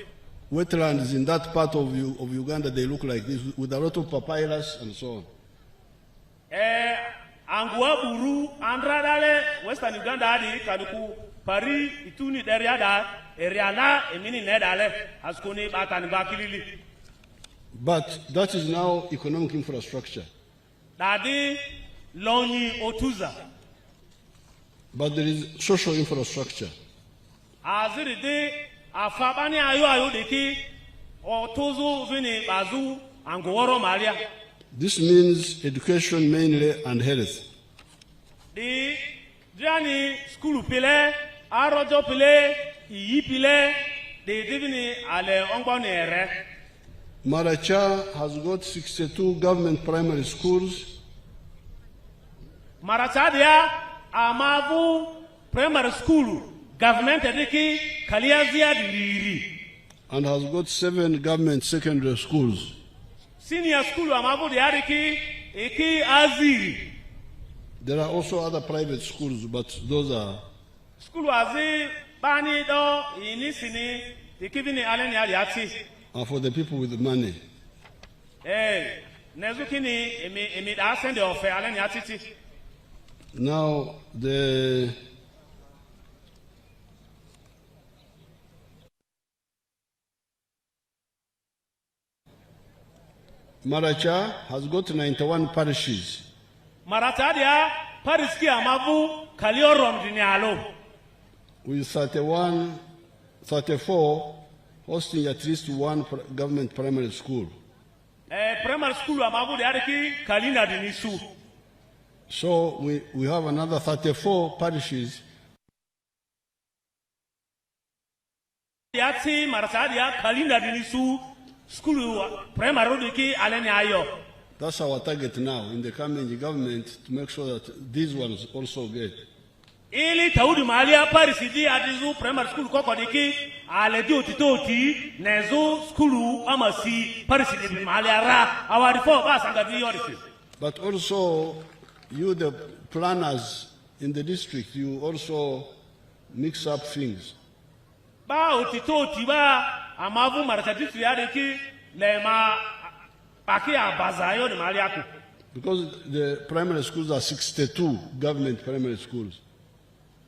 Wetlands in that part of Uganda, they look like this, with a lot of papyrus and so on. Angua buru andradale Western Uganda adi kaduku pari ituni deriada eriana emini nedale askuni batani bakilili. But that is now economic infrastructure. Dadi lonyi otuza. But there is social infrastructure. Aziridi afabani ayo deki otozo vini bazu anguoro malia. This means education mainly and health. The journey school pile, arojo pile, iyi pile, the divini ale ongbonere. Maracha has got 62 government primary schools. Maracha dia amavu primary school government ediki kaliazia diriri. And has got 7 government secondary schools. Senior school amavu diariki iki aziri. There are also other private schools, but those are... School azi bani do inisini ikivini aleni aliati. Are for the people with the money. Nezukini emi da send ofe aleni atiti. Now the Maracha has got 91 parishes. Maracha dia pariski amavu kaliorom dinialo. With 34 hosting at least one government primary school. Primary school amavu diariki kalina dinisu. So we have another 34 parishes. Yati Maracha dia kalina dinisu school primary diki aleni ayo. That's our target now in the coming government, to make sure that these ones also get. Ili taudi malia parisidi adizu primary school koko diki aledi otitoti nezu school amasi parisidi malia ra awari fo basanga viyorisi. But also you the planners in the district, you also mix up things. Ba otitoti ba amavu Maracha district yadiki lema because the primary schools are 62 government primary schools.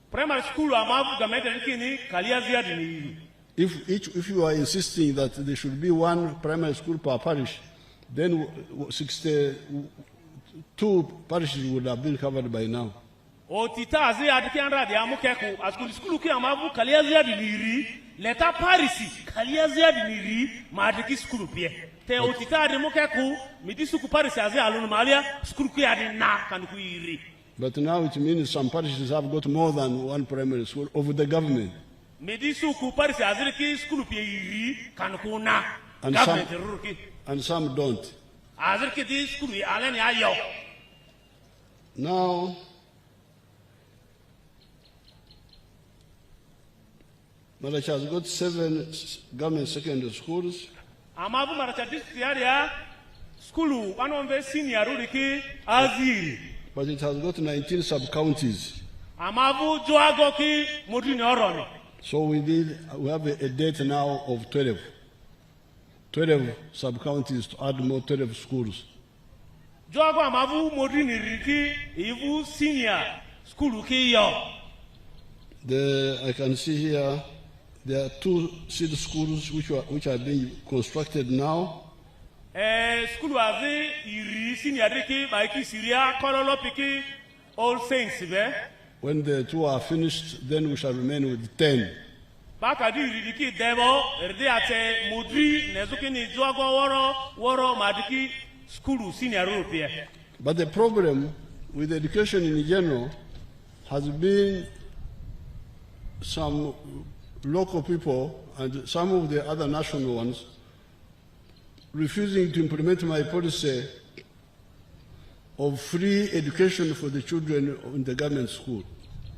Primary school amavu government ni kaliazia dini. if you are insisting that there should be one primary school per parish, then 62 parishes would have been covered by now. Otita azi adiki andra di amukeku skulu ki amavu kaliazia di niri leta parisi kaliazia di niri madiki skulu pie te otita di mukeku midi suku parisi azi alunu malia skulu ki adi na kanku iri. But now it means some parishes have got more than one primary school over the government. Midi suku parisi azi ki skulu pie iri kanku na and some don't. Azi ki di skulu aleni ayo. Now Maracha has got 7 government secondary schools. Amavu Maracha district area school one of the senior ruriki aziri. But it has got 19 sub-counties. Amavu joagoki mudini oroni. So we have a date now of 12. 12 sub-counties to add more 12 schools. Joago amavu mudini riki ivu senior school ki yo. I can see here there are 2 seed schools which are being constructed now. School azi iri senior riki baiki Syria kololo piki All Saints be. When the 2 are finished, then we shall remain with 10. Bakadi iri riki demo erde ate mudri nezuki ni joago woro madiki school senior rupie. But the problem with education in general has been some local people and some of the other national ones refusing to implement my policy of free education for the children in the government school.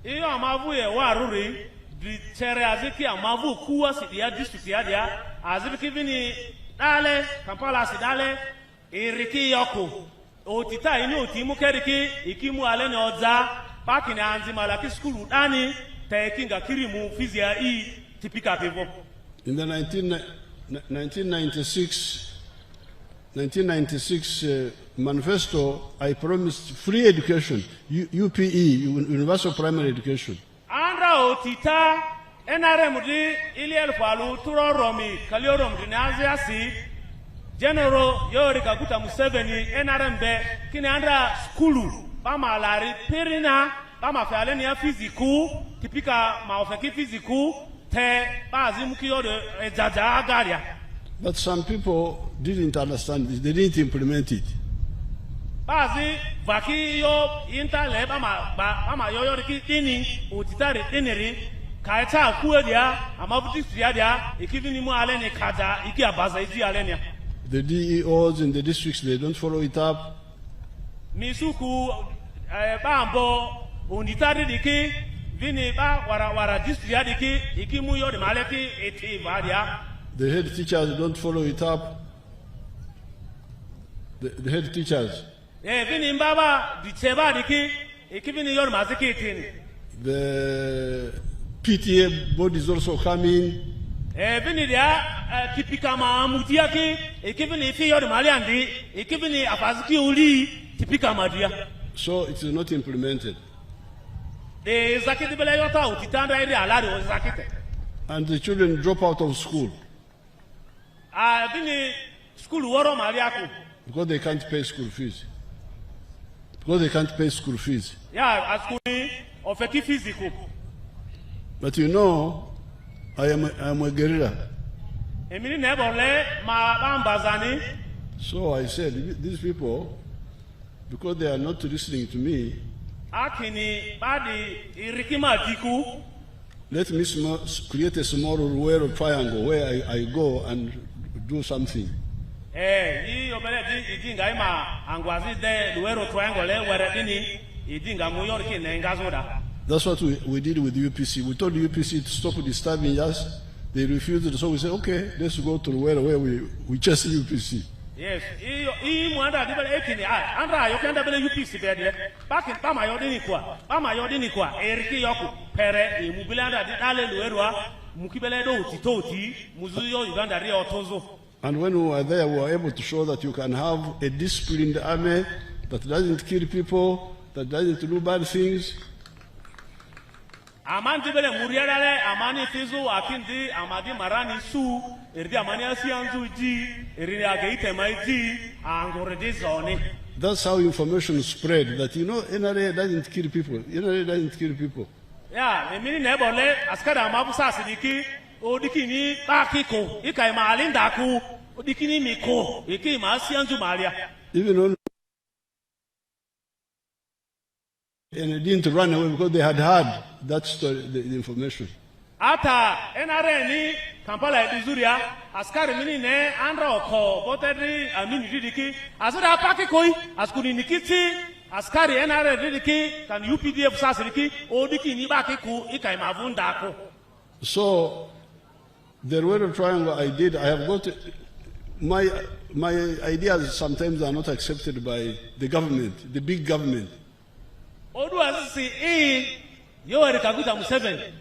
Iyo amavu ye waruri di chere aziki amavu kuwa sidia district ya aziki vini dale Kampala sidale iriki yoko otita ini otimu keriki ikimu aleni oza paki ni anzima laki skulu dani takinga kirimu fizia tipika pevo. In the 1996 manifesto, I promised free education, UPE, Universal Primary Education. Andra otita NRM di iliel palu turo romi kalio romi di naziasi General Yoweri Kaguta Museveni NRM be kini andra skulu bama lari perina bama fialeni ya fiziku tipika maofeki fiziku te bazi mukiyo de ejaja agaria. But some people didn't understand this. They didn't implement it. Bazi vaki yo intale bama yoyo riki tini utitari tiniri kaita kuwe dia amavuti dia ikivini mu aleni kaja iki abaza iji alenia. The DEOs in the districts, they don't follow it up. Misuku bambo unitari diki vini ba wara district diki ikimu yo de maleki eti vadia. The head teachers don't follow it up. The head teachers. Vini mbaba di cheba diki ikivini yo de mazeki etini. The PTA board is also coming. Vini dia tipika maamutia ki ikivini ifi yo de maliandi ikivini afaziki uli tipika madia. So it is not implemented. And the children drop out of school because they can't pay school fees. But you know, I am a guerrilla. So I said, these people, because they are not listening to me, let me create a small rural triangle where I go and do something. That's what we did with UPC. We told UPC to stop disturbing us. They refused, so we said, okay, let's go to where we chase UPC. Yes, andra yokenda bele UPC bede bakin bama yodini kwa eriki yoku pere imubulanda dale luerwa mukibele do titoti muzuyo Uganda ri otozo. And when we were there, we were able to show that you can have a disciplined army that doesn't kill people, that doesn't do bad things. Amandi bele muriadale amani fizu akindi amadi marani su erdi amani asianzu ji erdi ageite maiji angoredi zone. That's how information spread. That NRA doesn't kill people. NRA doesn't kill people. Yeah, emini nebole askara amabusa sidiki odikini bakiko ikai malinda ku odikini miko iki masianzu malia. Even on. And they didn't run away because they had heard that story, the information. Ata NRA ni Kampala edizuria askari mini ne andra oko botedri amini didiki asura paki koi askuni nikiti askari NRA didiki kan UPDF sasiriki odiki ni baki ku ikai mavunda ko. So the Royal Triangle I have got my ideas sometimes are not accepted by the government, the big government. Odu asisi Yoweri Kaguta Museveni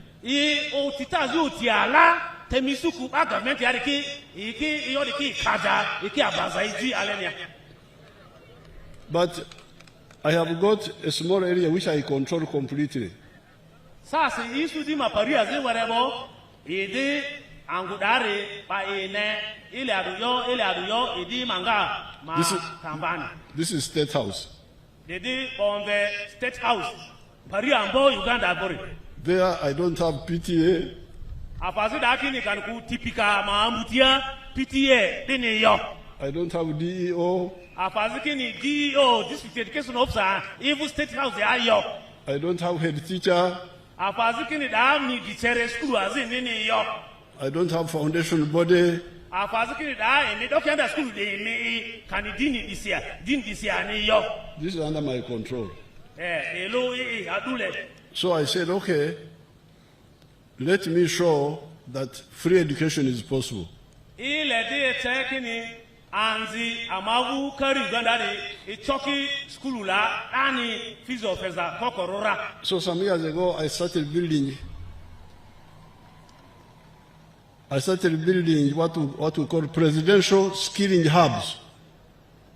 otitazi otiala temisuku ba government yariki iki yoriki kaja iki abaza iji alenia. But I have got a small area which I control completely. Sasa isu di maparia zi warebo idi angudare pa ine ile aduyo idi manga ma kambani. This is State House. They did on the State House. Pariambo, Uganda, Bori. There I don't have PTA. Apazidaki can go typica Mamutia, PTA, Diniyo. I don't have DEO. Apazikini DEO, District Education Officer, even State House, they are yo. I don't have head teacher. Apazikini Dami, the Cherry School, as in Diniyo. I don't have foundation body. Apazikini Da, and the doctor school, they may can dini this year, yo. This is under my control. Adule. So I said, okay, let me show that free education is possible. Ile tekini anzi amavu kari Uganda ichoki skulula ani fees officer kokorora. So some years ago I started building what we call presidential skilling hubs.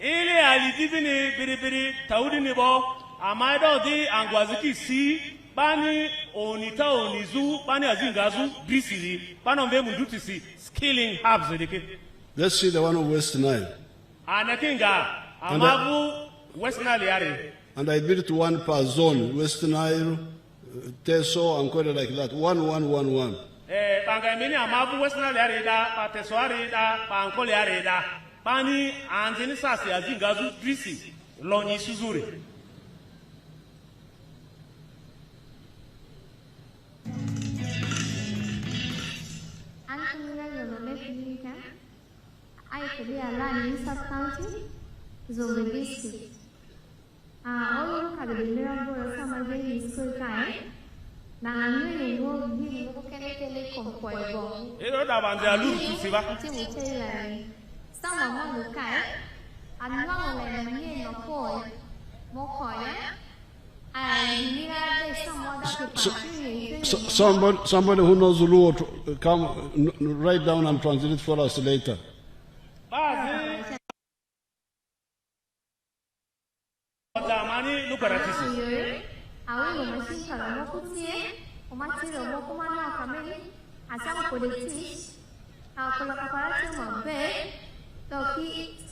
Ile alidivini biribiri taudini bo amaido di angwaziki si bani onita onizu bani azingazu bisiri banombe munduti si skilling hubs edike. Let's see the one of West Nile. Anakinga amavu West Nile yare. And I built one per zone, West Nile, Teso, and quite like that. 1-1-1-1. Bangamini amavu West Nile yare da, pa Teso yare da, pa Ankole yare da. Bani anzini sasi azingazu bisi lonyi suzuri. I could be a land in sub-county, Zombe district. All you had a miracle summer day in school time. Now I'm really moving, you can take a You know that one, they are losing, Siva. Some among the cat, and long and a year no boy, more coin, and neither someone somebody who knows Zulu, come write down and translate for us later.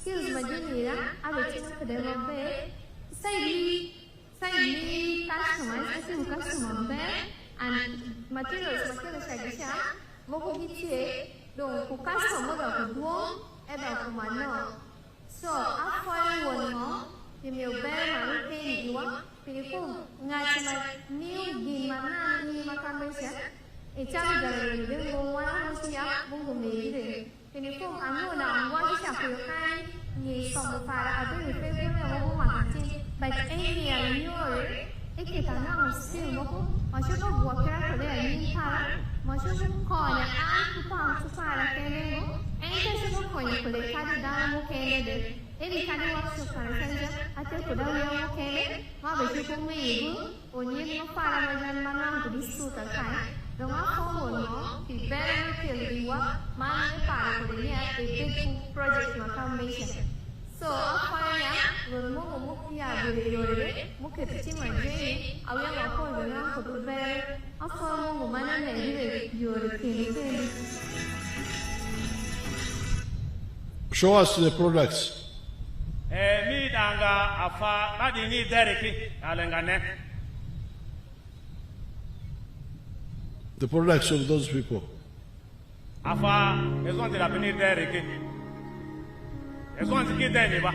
Skills majinira abechina kudema be say customer be and materials shagisha moko hitie don ku customer da ku duo e da ku mano so after one no you be ma pe diwa piliku ngati ma new gi mana ni makamesha e chama da de ngwa musia bungu meire piliku anu na ngwa cha ku kai ni som para adu pe pe mo ma tin but area your ikitana skill mo masho ko worker ko le ni para masho ko na an ku para kene mo ente se ko ko le kadi da mo kene de ebi kadi workshop para sanja ate ko da mo kene ma be ko me igu onye no para ma jan mana ku disu ta kai do ma ko mo no ki better feel diwa ma ne para ko le ya e project ma kamation so afanya rồi mua một mua kia rồi rồi đấy mua cái chim mà dễ ao yang ngọc coi rồi nó có tụi bé áo phơ mua một mai này rồi thì nó Show us the products. Mi danga afa adi ni dereki alengane. The products of those people. Afa ezon de la bini dereki. Ezon ti ki deni ba.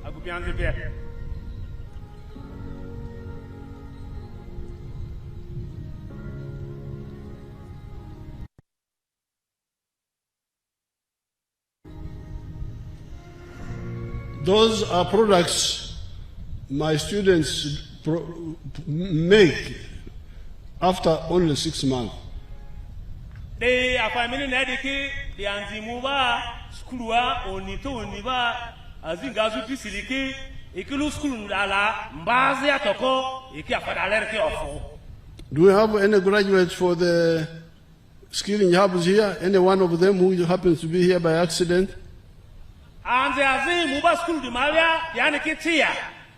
Agubi ande bie. Those are products my students make after only 6 months. De afa mini na diki de anzimu ba skulua onito oniba azinga zu pisiliki ikilu skulu ala mbazi atoko iki afada lerki ofo. Do we have any graduates for the skilling hubs here? Any one of them who happens to be here by accident? Anze azi muba skulu di malia yani kitia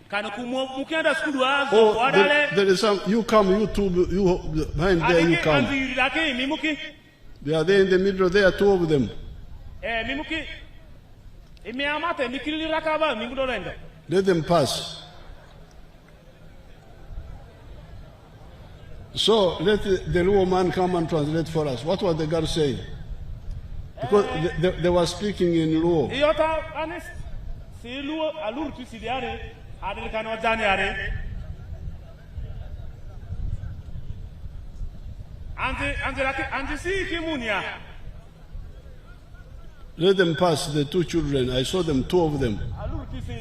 kana kumukenda skulu azo Oh, wadale. there is some. You come, you two, you behind there, you come. Anzi laki mimuki. They are there in the middle. There are 2 of them. Mimuki. Imi amate mikili rakaba mingudolendo. Let them pass. So let the Luo man come and translate for us. What was the girl saying? Because they were speaking in Luo. Iyota anis si Luo alur tu sidiare adel kano janiare. Anzi si kimunia. Let them pass, the 2 children. I saw them, 2 of them. Alur tu si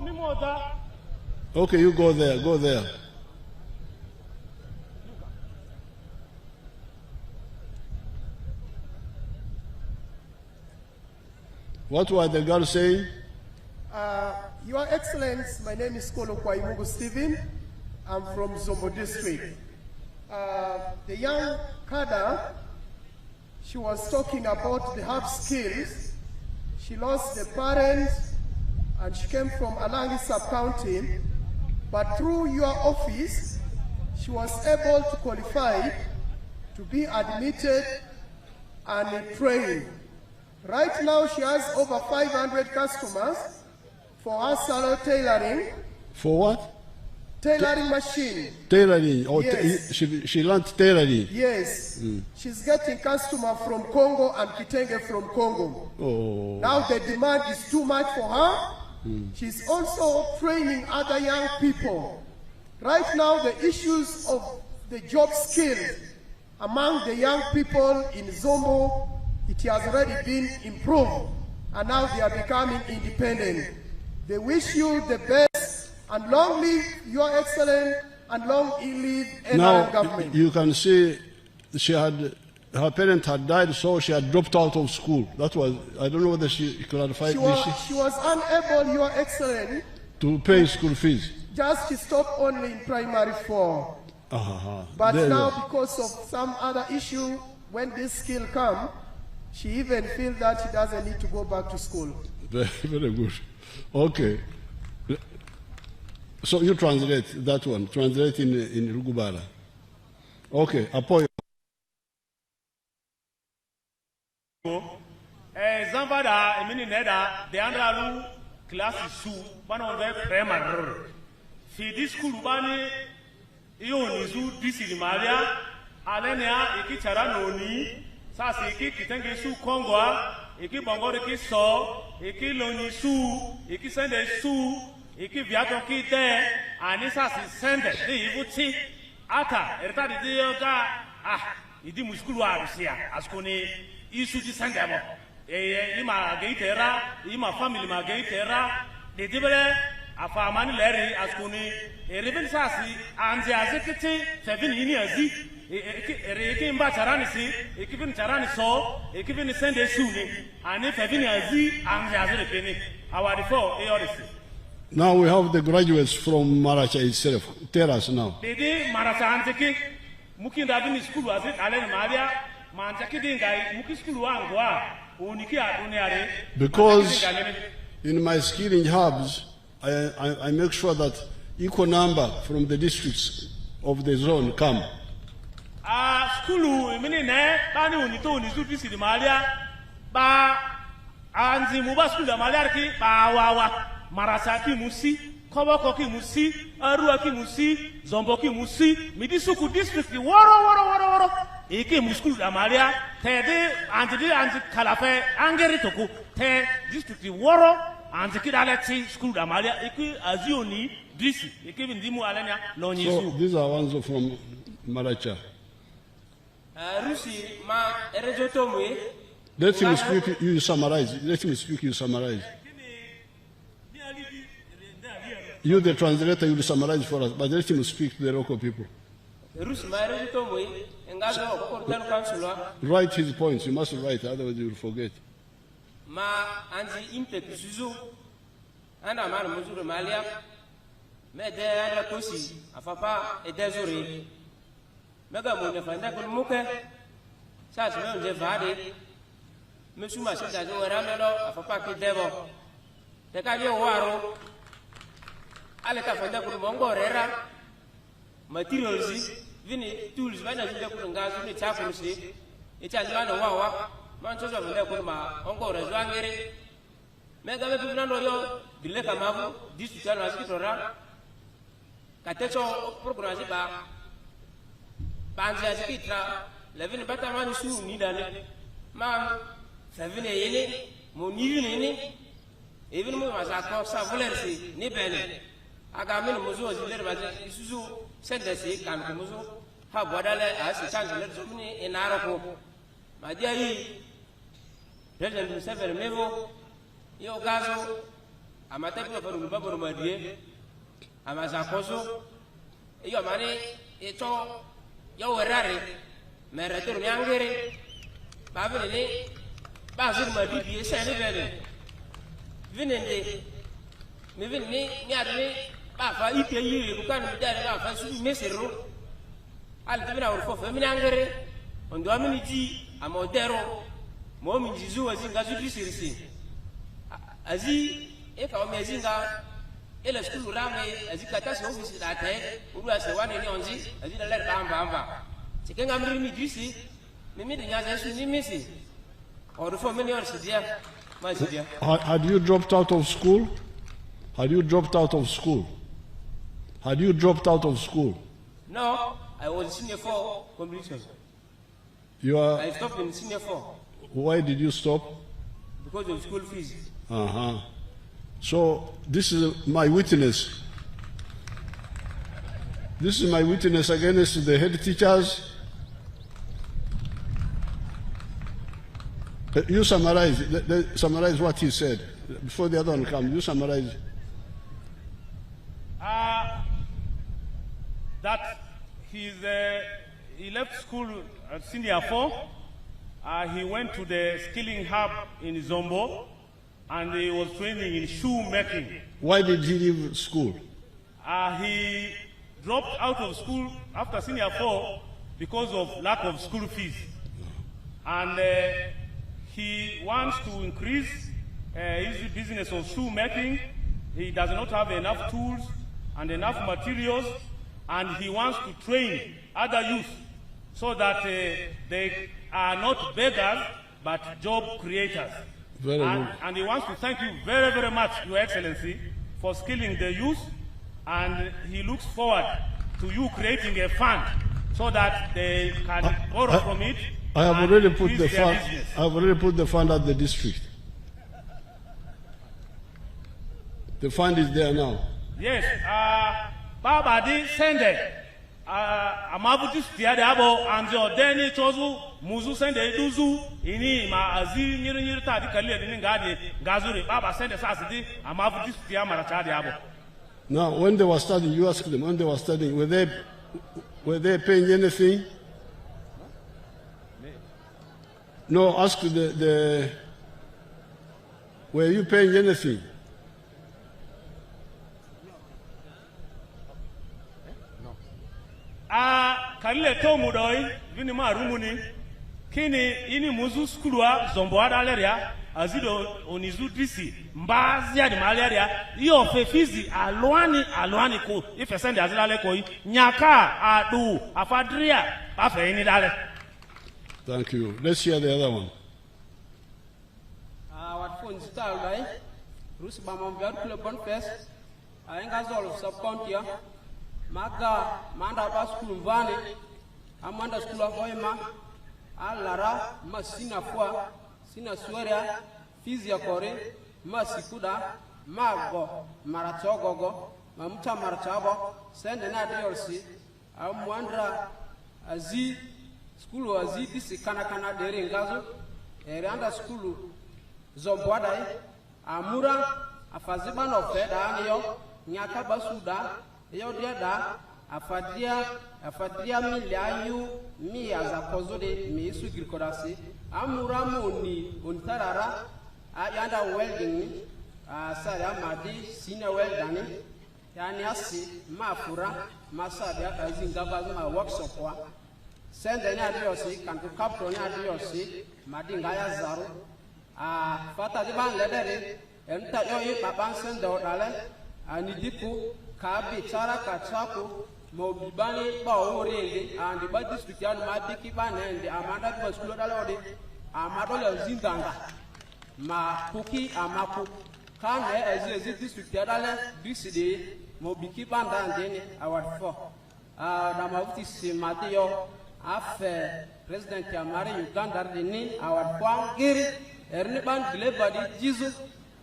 mimu oda. Okay, you go there, go there. What was the girl saying? Your Excellency, my name is Kolo Kwaimugu Stephen. I'm from Zombo District. The young cadre, she was talking about the hard skills. She lost the parents and she came from Alangi sub-county. But through your office, she was able to qualify to be admitted and trained. Right now, she has over 500 customers for her salon tailoring. For what? Tailoring machine. Tailoring. Oh, Yes. she learned tailoring. Yes. She's getting customers from Congo and Kitenge from Congo. Oh. Now the demand is too much for her. She's also training other young people. Right now, the issues of the job skills among the young people in Zombo, it has already been improved, and now they are becoming independent. They wish you the best, and long live Your Excellency, and long live NRM Now government. you can see her parents had died, so she had dropped out of school. That was, I don't know whether she clarified She this, was unable, Your Excellency, to pay school fees. just to stop only in primary 4. But There you now, go. because of some other issue, when this skill comes, she even feels that she doesn't need to go back to school. Very, very good. Okay. So you translate that one. Translate in Rugubara. Okay. Apoyo. Zambada emini neda de andalu class su bana ve primary. Fi di school bani iyo ni su disili maria alenia iki chara noni sasi iki kitenge su Kongoa iki bongore ki so iki loni su iki sende su iki viato ki de ani sasi sende de ibuti ata erta di yoga idi muskulu arusia askuni isu di sende mo ima geitera ima family ma geitera de dibele afa mani leri askuni reben sasi anzi azekiti 7 ini azi eke mba charani si ekivin charani so ekivin sende suni ani 7 azi anzi azekini our before eorisi. Now we have the graduates from Maracha itself. Tell us now. Dede Maracha antiki mukinda bini school azi ale maria manjaki dingai muki school wangwa Because in my skilling hubs, I make sure that equal number from the districts of the zone come. Skulu mini ne bani unito unizu disi di malia ba anzi muba skulu da malia ki ba wawa Maracha ki musi Koboko ki musi Arua ki musi Zombo ki musi Midisuku district woro iki muskulu da malia te de anzi kalafe angeri toku te district woro anzi kidaleti skulu da malia iki azioni disi iki bindimu alenya lonyisu. So these are ones from Maracha. Let him speak, you summarize. Let him speak, you summarize. You, the translator, you summarize for us, but let him speak to the local people. Write his points. You must write, otherwise you will forget. Mega mo fanda kun muke sa se me vade me suma se da jo era melo afapa ki devo te ka yo waro ale ka fanda kun mongo rera materials vini tools bana jinda kun ngazu ni cha kun si e cha jana wa man so fanda kun ma ongo re zwangere mega me bibna no yo dile ka mavu disu cha na skitora ka te so program ba Banza Spitra, Levin Batamani Su, Nidane, Mam, Savine Yene, Monivini, even Mazako, Savolensi, Nibene, Agamin Mozo, Suzu, Sendesi, Kankamuzo, Habadale, as a chancellor in Arapo. My dear, President Seven Mevo, Yo Gazo, Amatepo for Rubabo, my dear, Amazakoso, your money, it's all. Yo errare, me retorno angere, ma venne, basur ma bibi sene venne. Venne, me venne, mi arme, ba fa ipe yiri, bukan mi dare ba fa su mesero. Al tebra urfo fe mi angere, ondo amini ji amodero, mo mi jizu azinga zu disirisi. Azi e ka o me azinga ele skulu rame azikata so ofisi date urua se wane ni onzi azida le bamba tikenga mri mi disi mimi de nyaza su ni misi or for many years dia mazidia. Had you dropped out of school? Had you dropped out of school? Had you dropped out of school? No, I was senior 4 completion. I stopped in senior 4. Why did you stop? Because of school fees. So this is my witness. This is my witness against the head teachers. You summarize. Summarize what he said before the other one comes. You summarize. That he left school at senior 4. He went to the skilling hub in Zombo. And he was training in shoemaking. Why did he leave school? He dropped out of school after senior 4 because of lack of school fees. And he wants to increase his business of shoemaking. He does not have enough tools and enough materials. And he wants to train other youth so that they are not beggars, but job creators. Very good. And he wants to thank you very, very much, Your Excellency, for skilling the youth. And he looks forward to you creating a fund so that they can borrow from it. I have already put the fund. I have already put the fund at the district. The fund is there now. Yes. Baba di sende. Amabu district abo anjo deni chozu muzu sende duzu ini ma azi nyiri ta di kali ni ngade ngazuri baba sende sasidi amabu district Maracha abo. Now, when they were studying, you asked them when they were studying, were they paying anything? No, ask were you paying anything? Kalile to mudoi vini ma rumuni kini ini muzu skulua zombo adaleria azido onizu disi mbazi adi malaria iyo fefizi alwani ko ife sende azilale ko nyaka adu afadria afa ini dale. Thank you. Let's hear the other one. What phone style guy? Rus bamam ver kule bon fest. Enga zolo subcontia. Maga manda ba school vani. Amanda school of Oima. Alara masina fwa. Sina sueria. Fizia kore. Masikuda. Mago. Marachogogo. Mamuta marachabo. Sende na diorsi. Amwandra. Azi. School azi disi kana dere ngazo. Eranda school. Zomboadai, Amura, Afaziban of Feda, Nyaka Basuda, Yodeda, Afadia Miliayu, me as a Pozode, me Sugricorasi, Amura Muni, Untarara, Ayanda welding, Sada Madi, Sina Weldani, Yaniasi, Mafura, Masada, Azingabazma workshop, send any adiosi, can to capture any adiosi, Madingaya Zaru. Fata di ban ledere enta yoyi baban sen do dale ani diku kabi chara kachaku mo bibani ba orende and ba district ya ma diki ban and amanda ba skulo dale odi amado le zindanga ma kuki amaku kan ezi district ya dale biside mo biki ban dan deni award for na ma uti simatiyo afe president ya mari Uganda deni award for ngiri Erniban Glebadi Jesus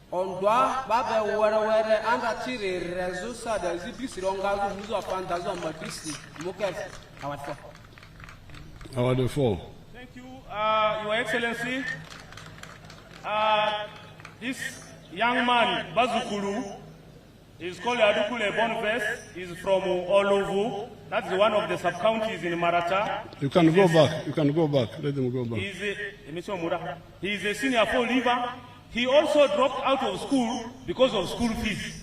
on doa Babe were and a chiri rezusa the Zibisironga Muzo Fantazo Matisi Muker Our four. Thank you, Your Excellency. This young man, Bazukulu, is called Adukule Boniface. He's from Olovu. That's one of the sub-counties in Maracha. You can go back. You can go back. Let them go back. He's a senior for liver. He also dropped out of school because of school fees.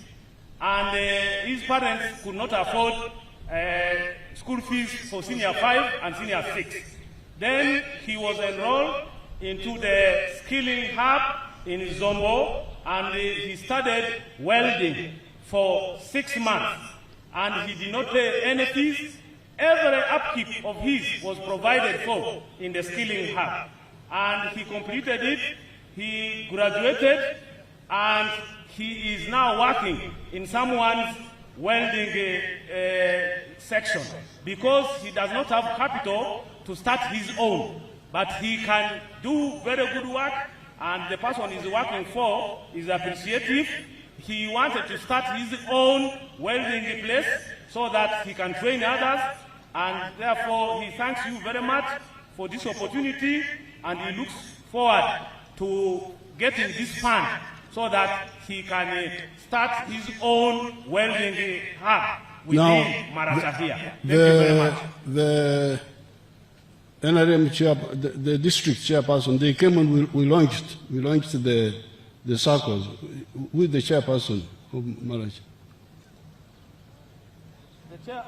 And his parents could not afford school fees for senior 5 and senior 6. Then he was enrolled into the skilling hub in Zombo, and he started welding for 6 months. And he did not pay any fees. Every upkeep of his was provided for in the skilling hub. And he completed it, he graduated, and he is now working in someone's welding section because he does not have capital to start his own. But he can do very good work, and the person he's working for is appreciative. He wanted to start his own welding place so that he can train others, and therefore he thanks you very much for this opportunity, and he looks forward to getting this fund so that he can start his own welding hub within Maracha here. Thank you very much. The NRM chair, the district chairperson, they came and we launched the circles with the chairperson of Maracha. The chair.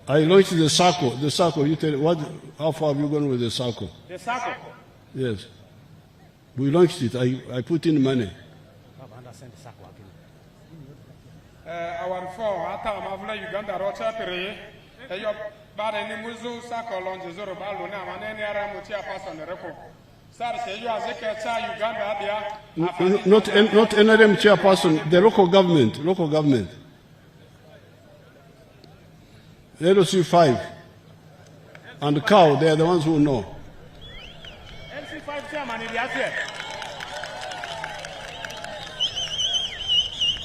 I launched the circle. You tell what? How far have you gone with the circle? The circle. Yes, we launched it. I put in money. Our four, Atamavla Uganda Rocha Pere, but any Muzu Sako Longe Zorobalo, and any Aramutia pass on the record. Sir, say you are Zeka Uganda, Not NRM chairperson, the local government. LC 5 and Cow, they are the ones who know. LC5 chairman in the Asia.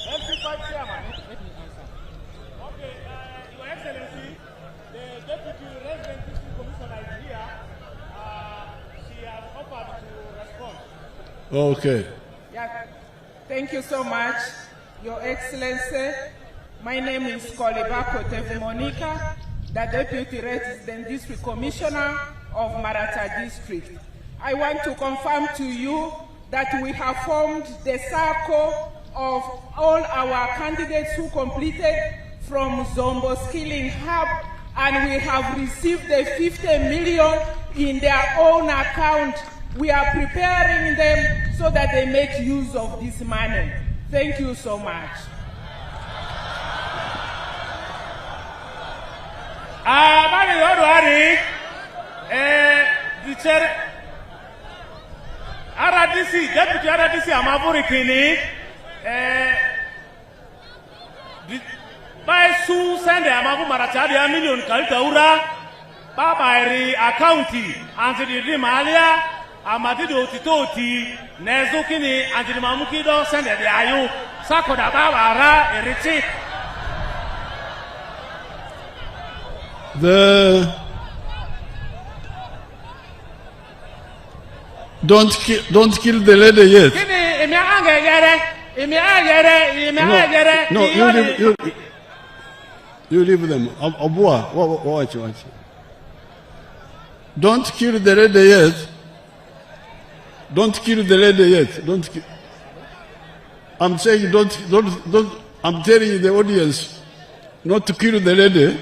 LC5 chairman. Okay, Your Excellency, the Deputy Resident District Commissioner is here. She has offered to respond. Okay. Yeah, thank you so much, Your Excellency. My name is Kolibako Monica, the Deputy Resident District Commissioner of Maracha District. I want to confirm to you that we have formed the circle of all our candidates who completed from Zombo Skilling Hub, and we have received the 50 million in their own account. We are preparing them so that they make use of this money. Thank you so much. The chair, RDC, Deputy RDC, Amavuri Kini, by Su Sende, Amavu Maracha, the million Kaltaura, Babairi, Accounti, Anthony Rimalia, Amadido Titoti, Nezukini, Anthony Mamukido, Sende, the Ayu, Sakoda Baba, Erichi. Don't kill the lady yet. No, you leave them. Abua, watch. Don't kill the lady yet. Don't kill the lady yet. Don't kill. I'm saying don't. I'm telling the audience not to kill the lady.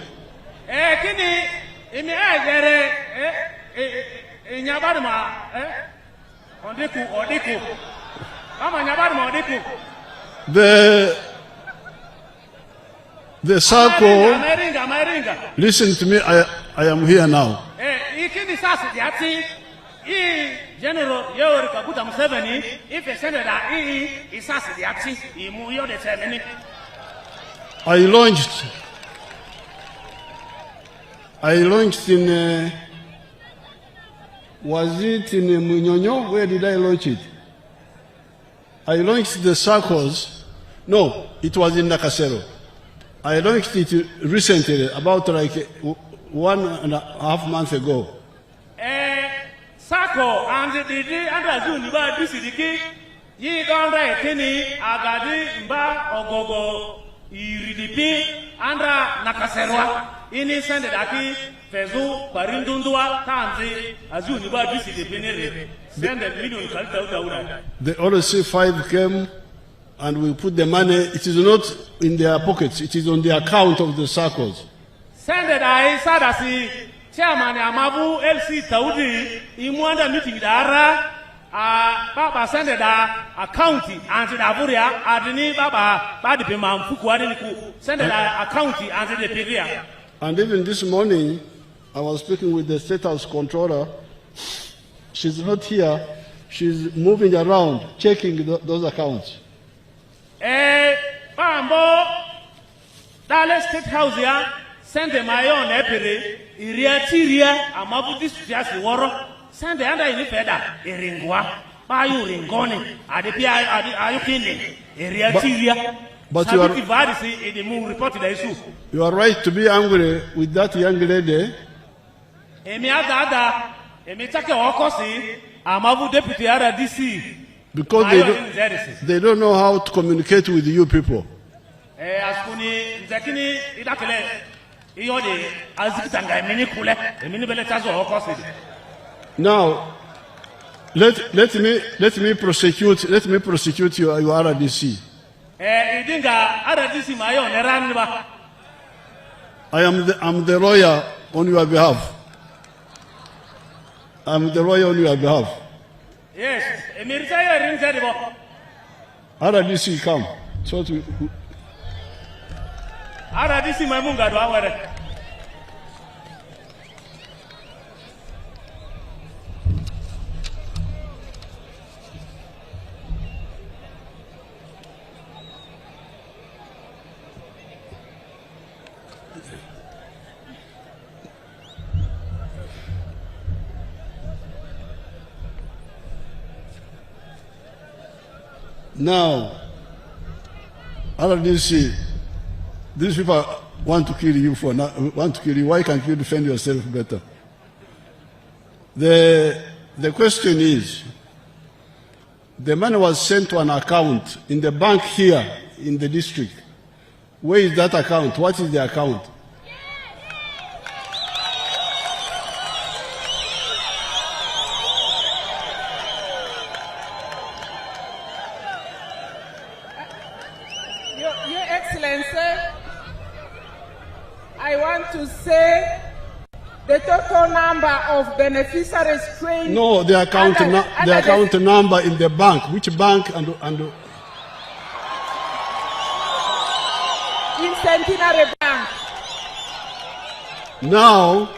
The circle. Listen to me. I am here now. General Yoweri Kaguta Museveni, if a senator is asked the action, he moved the ceremony. I launched in, was it in Munyonyo? Where did I launch it? I launched the circles. No, it was in Nakasero. I launched it recently, about like 1.5 months ago. Sako and the Andazun Ba Bisidiki, ye don't write any Agadi Mba Ogogo, Iridipi, Andra Nakaserwa, innocent Daki, Fezu, Parindundua, Tanzi, Azun Ba Bisidipinere, send a million Kalta. The RC 5 came and we put the money. It is not in their pockets, it is on the account of the circles. Send it, I said, I see. Chairman Amavu LC Taudi, Imwanda meeting Dara, Baba sended a county and the Avuria, Adini Baba, Badipimam, Fukuaniku, sended a county and the Piria. And even this morning, I was speaking with the State House Controller. She's not here. She's moving around, checking those accounts. Bambo, Dallas State House here, send my own epile. Iria Tiria, Amabu district Woro, send the under in the feather, Eringua, Bayu Ringoni, Adipia, Ayukini, Iria Tiria, but you are in the moon reported the issue. You are right to be angry with that young lady. Emiada, Emitaka Okosi, Amabu deputy RDC. Because they don't know how to communicate with you people. Askuni, Zakini, Idakele. Now, let me prosecute your RDC. I'm the lawyer on your behalf. Yes, RDC come. So to RDC Mamunga do aware. Now, RDC, these people want to kill you Why can't you defend yourself better? The question is, the money was sent to an account in the bank here in the district. Where is that account? What is the account? I want to say the total number of beneficiaries trained. No, the account number in the bank. Which bank and in Centenary Bank. Now,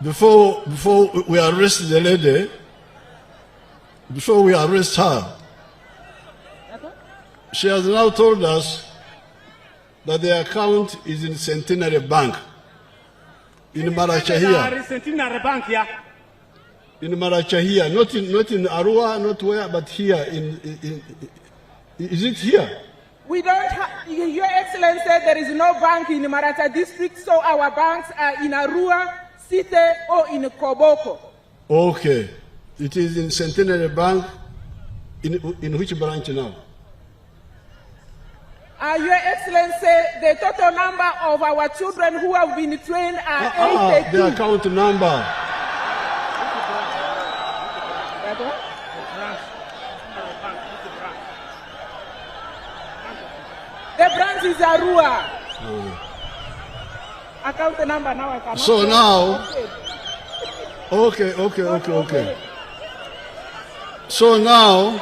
before we arrest the lady, before we arrest her, she has now told us that the account is in Centenary Bank. In Maracha here. Centenary Bank, yeah. In Maracha here, not in Arua, not where, but here. Is it here? We don't have, Your Excellency said there is no bank in Maracha district, so our banks are in Arua, Site, or in Koboko. Okay. It is in Centenary Bank. In which branch now? Your Excellency, the total number of our children who have been trained are 82. The account number. The branch is Arua. Account number now I cannot. So now, okay. So now,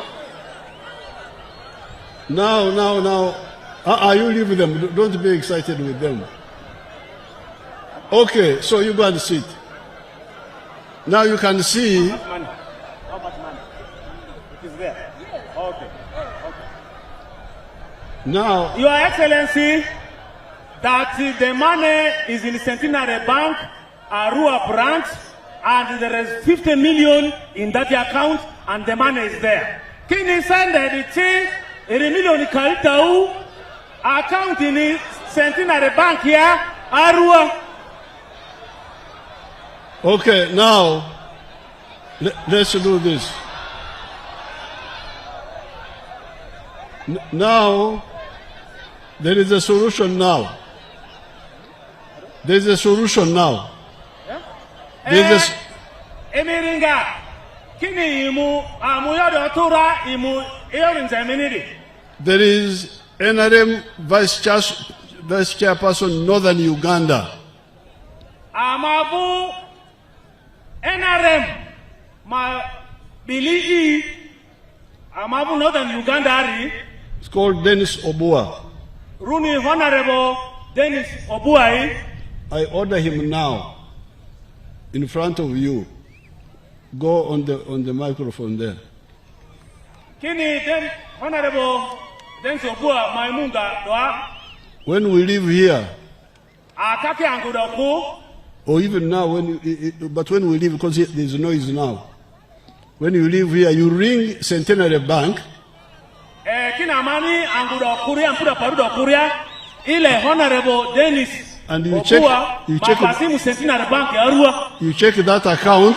you leave them. Don't be excited with them. Okay, so you go and sit. Now you can see. How much money? It is there. Okay. Now, Your Excellency, that the money is in Centenary Bank, Arua branch, and there is 50 million in that account, and the money is there. Can you send the million account in Centenary Bank here, Arua? okay, now let's do this. Now, there is a solution now. There's a solution now. There's Emiringa, kini imu amuyodo tura imu eorin zeminidi. There is NRM Vice Chairperson Northern Uganda. Amabu NRM ma bili Amabu Northern Uganda. It's called Dennis Obua. Runi Honorable Dennis Obuai. I order him now, in front of you. Go on the microphone there. Kini Honorable Dennis Obua Maimunga doa. When we leave here, Akake angudoku. or even now, but when we leave, because there's noise now. When you leave here, you ring Centenary Bank. Kina mani angudokuria ampuda parudokuria ile Honorable Dennis. And you check that account. You check that account.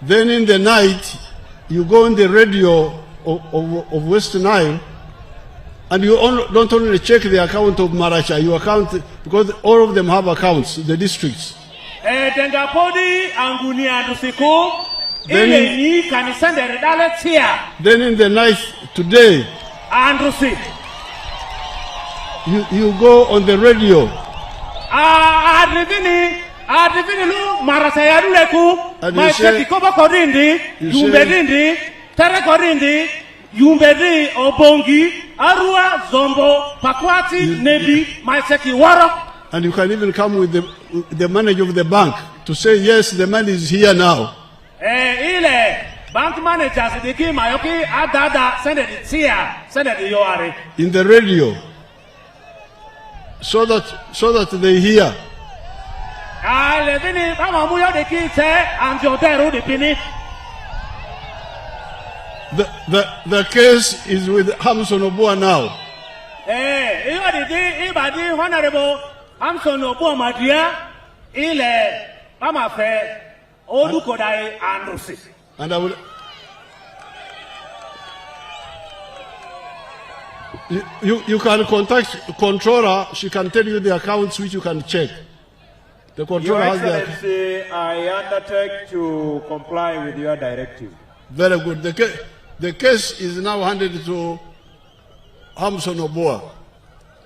Then in the night, you go on the radio of West Nile, and you don't only check the account of Maracha, you account, because all of them have accounts, the districts. Then in the night today, you go on the radio. And you can even come with the manager of the bank to say, yes, the money is here now. Bank managers, they came, okay, send it here, in the radio, so that they hear. The case is with Hamson Obua now. Honorable Hamson Obua Madria, And I will. You can contact controller. She can tell you the accounts which you can check. The Your controller has the... Excellency, I undertake to comply with your directive. Very good. The case is now handed to Hamson Oboa.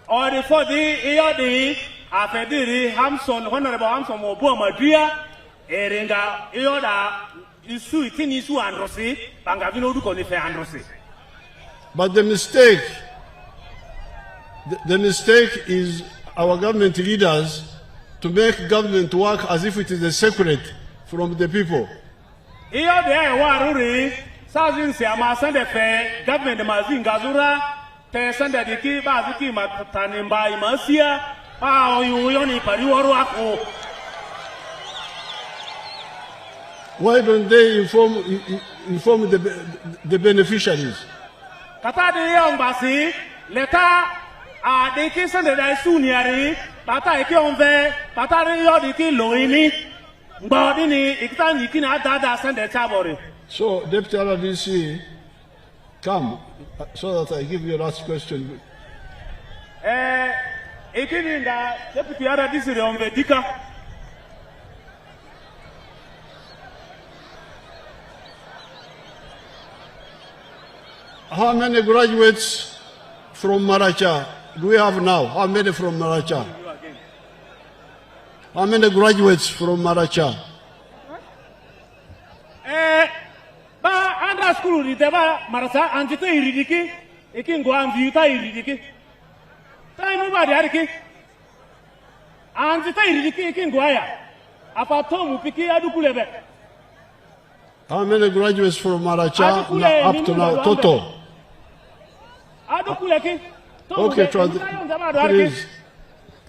Or for the Afediri Hamson, Honorable Hamson Oboa Madria, Eringa, Ioda, Isu, Itinisu, and Rossi, Bangavino Dukonife and Rossi. But the mistake is our government leaders to make government work as if it is a secret from the people. Iyo de waruri sazin se ama sende fe government mazin gazura te sende diki baziki matani mbai masia pa oyo ni pariworu ako. Why don't they inform the beneficiaries? Kata de yong basi leta a diki sende da suniari pata eki onve pata ri yo diki loini. So, Deputy RDC, come so that I give you a last question. Deputy RDC, how many graduates from Maracha do we have now? How many from Maracha? How many graduates from Maracha? Ba under school di teba Maracha anjite iridiki ikingo amviuta iridiki. Time ba di ariki. Anjite iridiki ikingo aya. Apato mupiki adukulebe. How many graduates from Maracha up to now total? Adukuleki. Okay, please.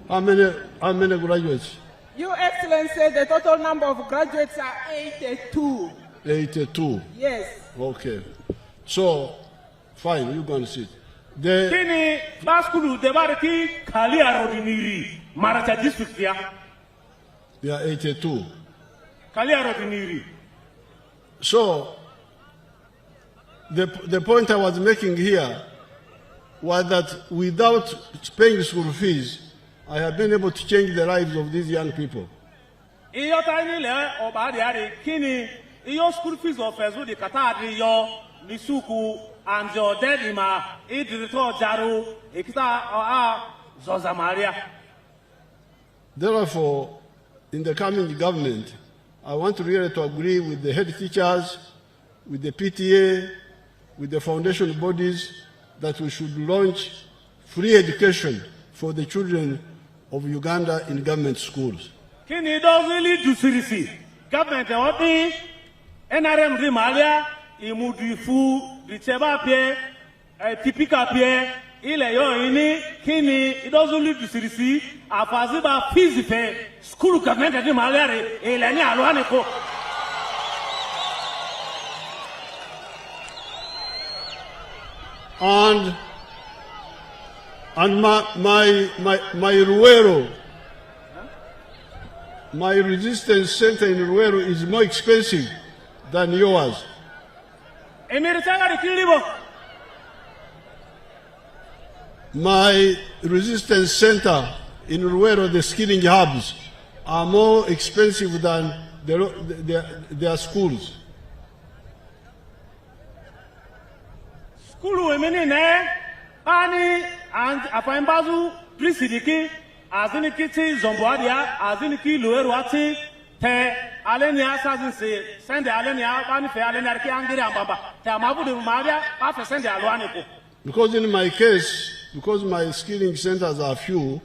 How many graduates? Your Excellency, the total number of graduates are 82. 82? Yes. Okay. So, fine, you go and sit. Kini baskulu debariki Kalia Rodiniri, Maracha district ya. They are 82. Kalia Rodiniri. So, the point I was making here was that without paying school fees, I have been able to change the lives of these young people. Iyo tani le obadi ari kini iyo school fees ofezu di katadi yo nisuku anjo dedima idirito jaru ikita zoza Maria. Therefore, in the coming government, I want really to agree with the head teachers, with the PTA, with the foundation bodies that we should launch free education for the children of Uganda in government schools. Kini does really do seriously. Government odi NRM Rimalia imudifu dicheba pie tipika pie ile yo ini kini does really do seriously afaziba fees pe school government Rimalia re ile ni alwane ko. And my Ruero, my resistance center in Ruero is more expensive than yours. My resistance center in Ruero, the skilling hubs, are more expensive than their schools. School women ne ani and afaimbazu prisidiki azini kiti zomboadia azini ki loeru ati te alenia sazinse send alenia bani fe alenia ki angiri ambaba te amabu de maria pa send alwani ko. Because in my case, because my skilling centers are few,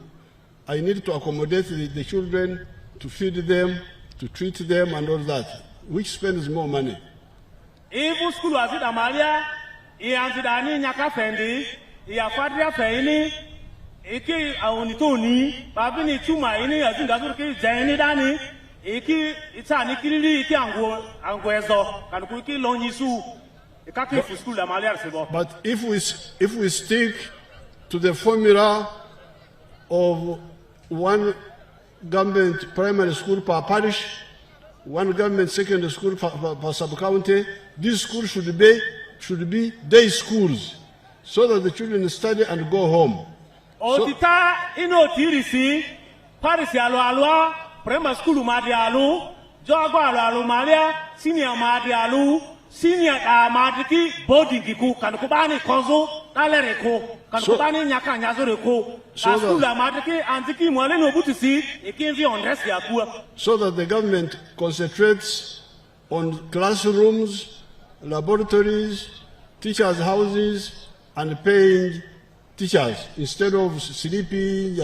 I need to accommodate the children, to feed them, to treat them and all that, which spends more money. If school azida maria ianzidani nyaka fendi ya fadria feini iki aunitoni babini tuma ini azinga zurki jaini dani iki itani kiriri iki angwezo kanuku iki lonyisu ikaki fu school la malia sebo. But if we stick to the formula of one government primary school per parish, one government secondary school per sub-county, this school should be day schools, so that the children study and go home. Otita ino tirisi, Paris alwa primary school madialu, jogo alu malia, senior madialu, senior madiki, boarding kiku, kanukubani kozo, talereko, kanukubani nyaka nyazoreko, school madiki, antiki mwale no butisi, ikinvi ondress yakua. So that the government concentrates on classrooms, laboratories, teachers' houses, and paying teachers instead of sleeping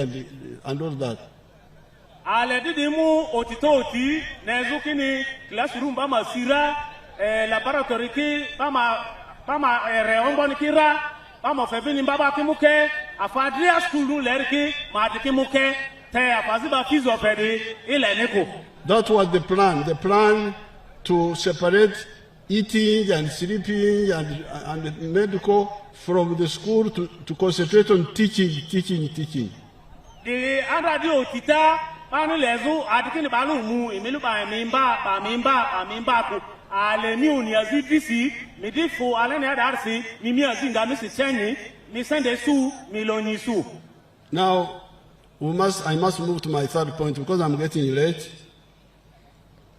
and all that. Aledidimu otitoti nezukini classroom bama sira laboratory ki bama reomboni kira bama febini baba kimuke afadria school lerki madiki muke te afaziba fizo pedi ile niko. That was the plan. The plan to separate eating and sleeping and medical from the school to concentrate on teaching. The radio tita panu lezu adikini balu mu imelu ba mimba ku ale mi uni azidisi midifo ale ne adarsi mi mi azinga mi sichenyi mi sende su miloni su. Now I must move to my third point because I'm getting late.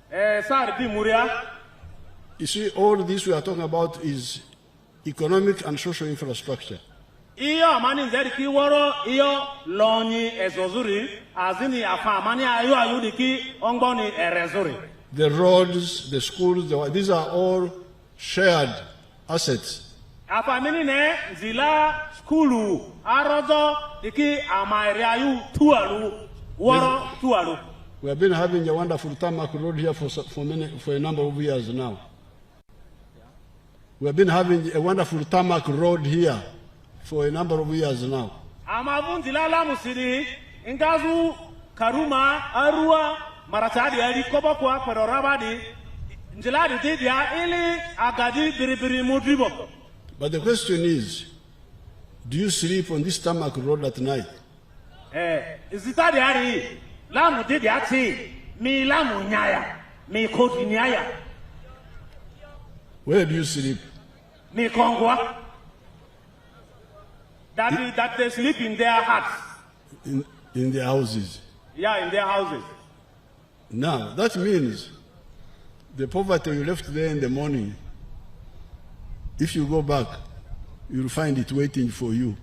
Sir di muria. You see, all this we are talking about is economic and social infrastructure. Iyo mani nzeri ki woro iyo loni ezozuri azini afa mani ayo ayudiki ongboni erezuri. The roads, the schools, these are all shared assets. Afa mini ne zila skulu arozo diki amairi ayu tualu woro tualu. We have been having a wonderful tarmac road here for a number of years now. We have been having a wonderful tarmac road here for a number of years now. Amavunzila la musiri ingazu karuma arua marachadi ali koba kwa perorabadi njiladi didia ili agadi biribiri mudribo. But the question is, do you sleep on this tarmac road at night? Zitadi ari lamu didia ti mi lamu nyaya mi koti nyaya. Where do you sleep? Mi kongwa. That they sleep in their huts. In their houses. Yeah, in their houses. Now, that means the poverty you left there in the morning, if you go back, you'll find it waiting for you.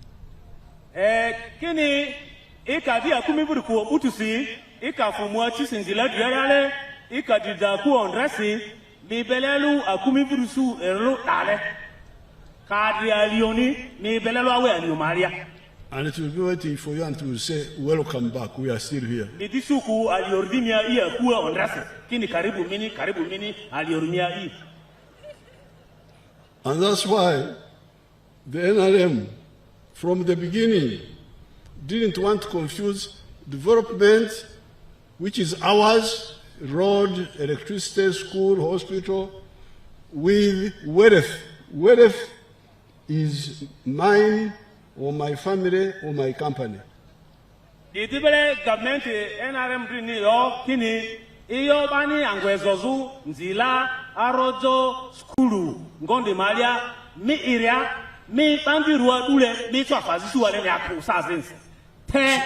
Kini ikadi akumiburu ku utusi ikafumwa chisinzila diarale ikadida ku ondresi bibelelu akumiburu su ero tale. And it will be waiting for you until you say, welcome back, we are still here. And that's why the NRM, from the beginning, didn't want to confuse development, which is ours, road, electricity, school, hospital, with wealth. Wealth is mine or my family or my company. The government NRM ni yo kini iyo bani angwezozu nzila arojo skulu ngondi malia mi iria mi pandirua dule mi twafazisu wale ya kusazinsi te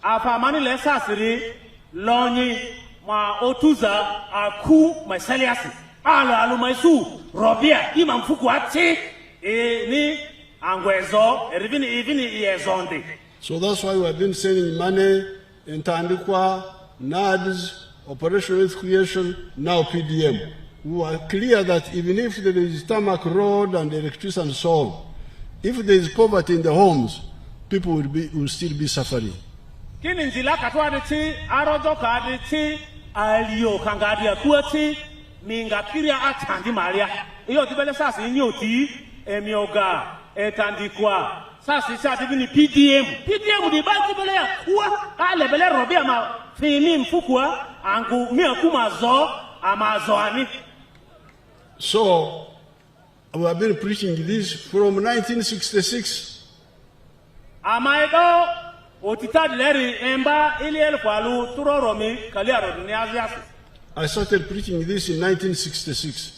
afa mani le sasiri lonyi ma otuza aku masaliasi alu maisu robia ima mfuku ati ni angwezo even yezonde. So that's why we have been sending money in Tandikwa, NADS, Operation Wealth Creation, now PDM. We are clear that even if there is tarmac road and electricity and so on, if there is poverty in the homes, people will still be suffering. Kini nzila katwa diti arodo ka diti alio kangadia kuati minga kiria atandi maria. Iyo tibele sasi nyoti emioga etandikwa. Sasi sa divini PDM di banki bele ya kuwa ale bele robia ma fini mfukwa angu mi akuma zo amazoani. So we have been preaching this from 1966. Amaido otitad leri emba ili elfalu turoromi kaliaro ni aziasi. I started preaching this in 1966.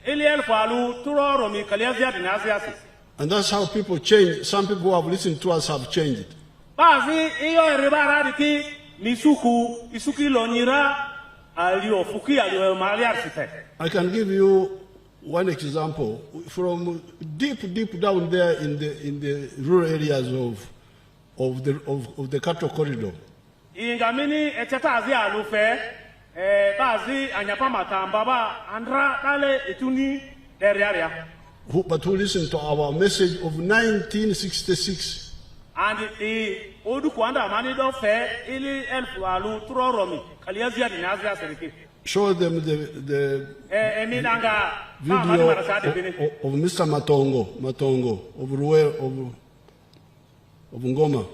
Ili elfalu turoromi kaliaro ni aziasi. And that's how people change. Some people who have listened to us have changed. Bazi iyo ribara diki misuku isuki lonyira alio fuki alio mariarsite. I can give you one example from deep down there in the rural areas of the cattle corridor. Ingamini eteta azi alufe bazi anyapa makamba ba andra dale etuni deriaria. But who listen to our message of 1966? And the odu kwanda mani do fe ili elfu alu turoromi kaliazia dinazia seriki. Show them the video of Mr. Matongo of Ruwe of Ngoma.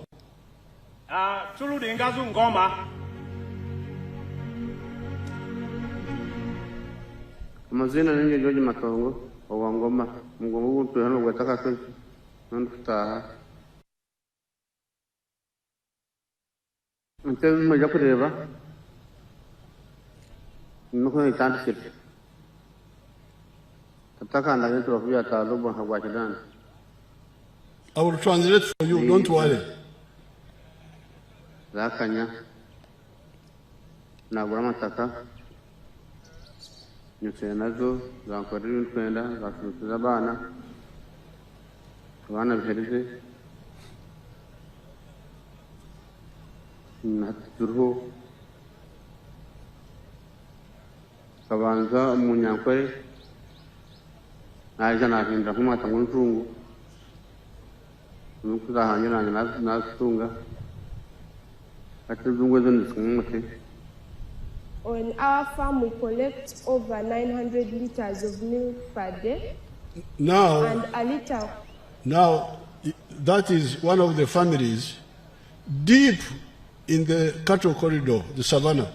Tulu dingazu Ngoma. Amazina ninyo George Matongo wa Ngoma. Mgongo wetu hano wataka kwetu. Nanduta. Mteu mmoja kureba. Nuko ni tanti shit. Tataka ndani tu wafuya talubu hawajidana. I will translate for you, don't worry. Zakanya. Na gurama taka. Nyusenazo, zankoriru kwenda, zakutuza bana. Bana bisherize. Naturuho. Kabanza munyankore. Naja nahinda kuma tanguntungu. Nukuza hanyura nasunga. On our farm, we collect over 900 liters of milk per day. Now, and a liter. Now, that is one of the families deep in the cattle corridor, the savannah.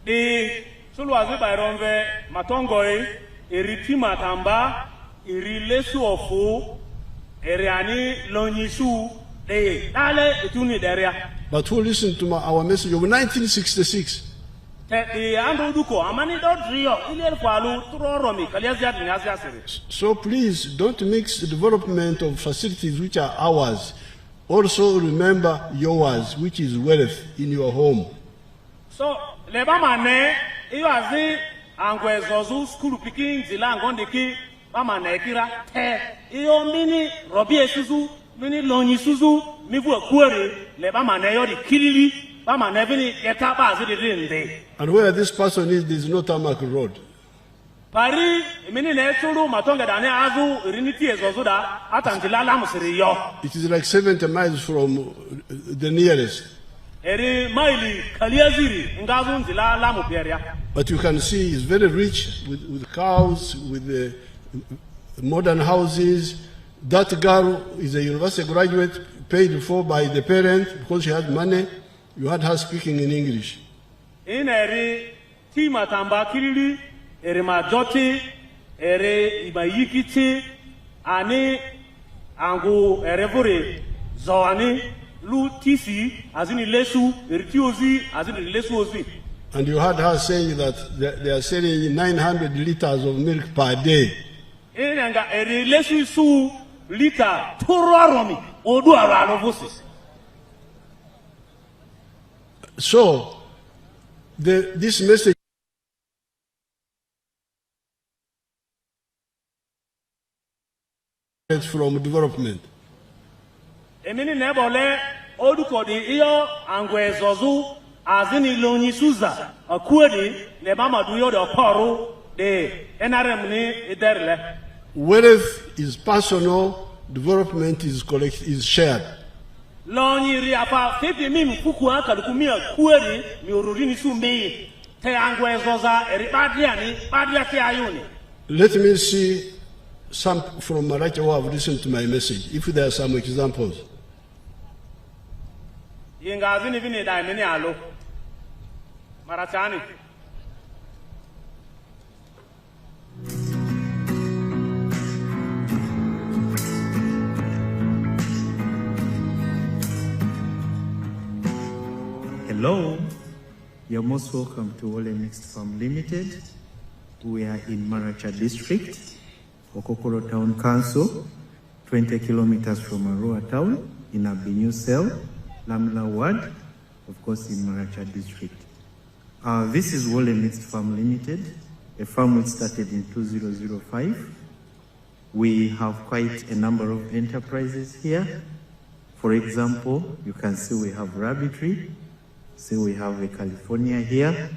The Sulwazi Bayromve Matongoi, Eriti Matamba, Erilesu Ofu, Eriani Lonyisu, Dale Etuni Deria. But who listened to our message of 1966? So please don't mix the development of facilities which are ours. Also remember yours, which is wealth in your home. So leba mane iwazi angwe zozu skulu piki nzila ngondiki mama nekira te iyo mini robi esuzu mini lonyi suzu mivu akwere leba mane yori kirili mama nevini yeta bazi dinde. And where this person is, there is no tarmac road. Pari mini nechulu matonga dane azu riniti ezozuda atanjila lamusiri yo. It is like 70 miles from the nearest. Eri maili kaliaziri ngazu nzila lamu pieria. But you can see it's very rich with cows, with the modern houses. That girl is a university graduate paid for by the parent because she had money. You had her speaking in English. In eri tima tamba kirili, eri majoti, eri ibayikiti, ani angu erevore zoani lu tisi azini lesu eritiozi azini lesu ozi. And you had her saying that they are selling 900 liters of milk per day. Inanga eri lesu su liter toromi odu aranovosis. So, this message is from development. Emini nebole odukodi iyo angwezozu azini lonyi suza akwedi nebama duyo de oporu de NRM ni iderle. Wealth is personal, development is shared. Lonyi riapa fiti mimi fuku aka dukumia kwedi mi urudini sumbi te angwezoza eribadiani badiati ayuni. Let me see some from Maracha who have listened to my message, if there are some examples. Yingazini vini daimini alo. Marachani. Hello, you're most welcome to Ole Mixed Farm Limited. We are in Maracha District, Okokoro Town Council, 20 kilometers from Arua Town, in Abinyu Cell, Lamla Ward, of course, in Maracha district. This is Wole Mixed Farm Limited, a farm which started in 2005. We have quite a number of enterprises here. For example, you can see we have rabbitry, see we have a California here,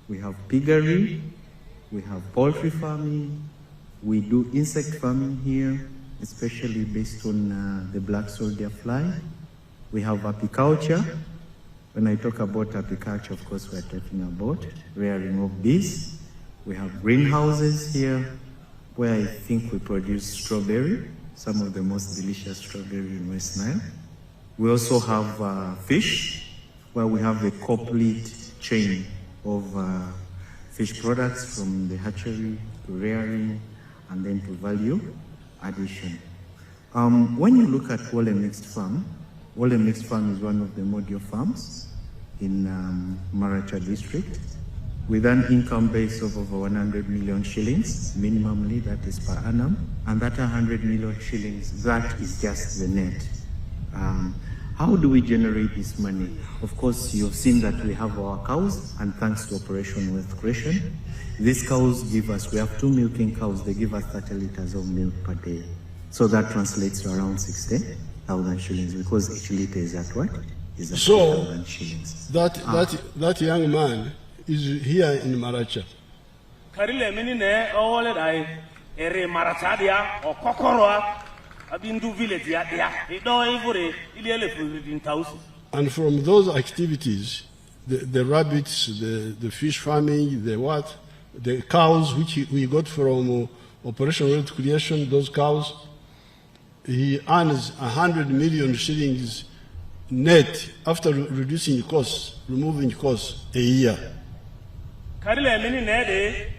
we have piggery, we have poultry farming, we do insect farming here, especially based on the black soldier fly. We have apiculture. When I talk about apiculture, of course, we're talking about rearing of bees. We have greenhouses here, where I think we produce strawberry, some of the most delicious strawberry in West Nile. We also have fish, where we have a complete chain of fish products from the hatchery to rearing and then to value addition. When you look at Wole Mixed Farm is one of the model farms in Maracha district with an income base of over 100 million shillings, minimally, that is per annum, and that 100 million shillings, that is just the net. How do we generate this money? Of course, you've seen that we have our cows, and thanks to Operation Wealth Creation, these cows give us, we have 2 milking cows, they give us 30 liters of milk per day. So that translates to around 60,000 shillings, because each liter is at what? Is at 1,000 shillings. That young man is here in Maracha. And from those activities, the rabbits, the fish farming, the cows which we got from Operation Wealth Creation, those cows, he earns 100 million shillings net after reducing costs, removing costs a year. Karile mini nede,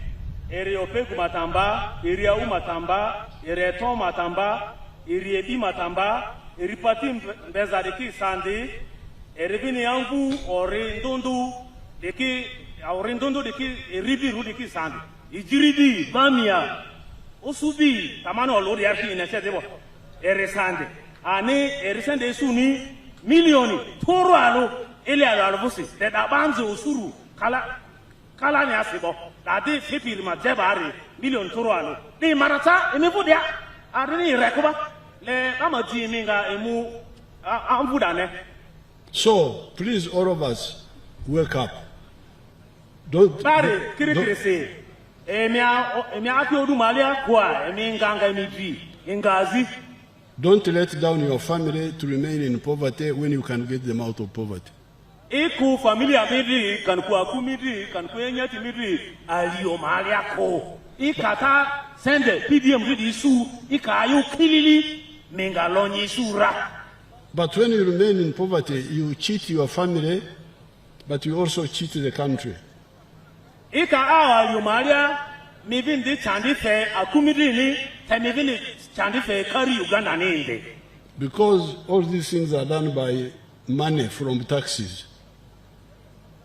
eri opegu matamba, eri au matamba, eri eto matamba, eri ebi matamba, eri pati mbeza deki sandi, eri bini yangu ori ndundu deki eri ru deki sandi. Ijiribi, bamia, osubi, tamano olori yarki inese debo, eri sandi. Ani eri sandi suni milioni, toro alo, ele alabusi, deda banzi usuru, kala ni asibo dadi fipiri ma jebari million toro alo ni Maracha emivudia adini rekoba le kama jiminga emu amvudane. So please, all of us, wake up. Don't bari kirikirisi emia afi odumalia kwa eminganga emiji ingazi. Don't let down your family to remain in poverty when you can get them out of poverty. Iku familia midri kan ku akumidri kan ku enyati midri alio malia ko ikata sende pdm ridi su ikayu kilili mengalonyi sura. But when you remain in poverty, you cheat your family, but you also cheat the country. Ika awa yu malia mivindi chandife akumidri ni temivindi chandife kari Uganda ninde. Because all these things are done by money from taxes.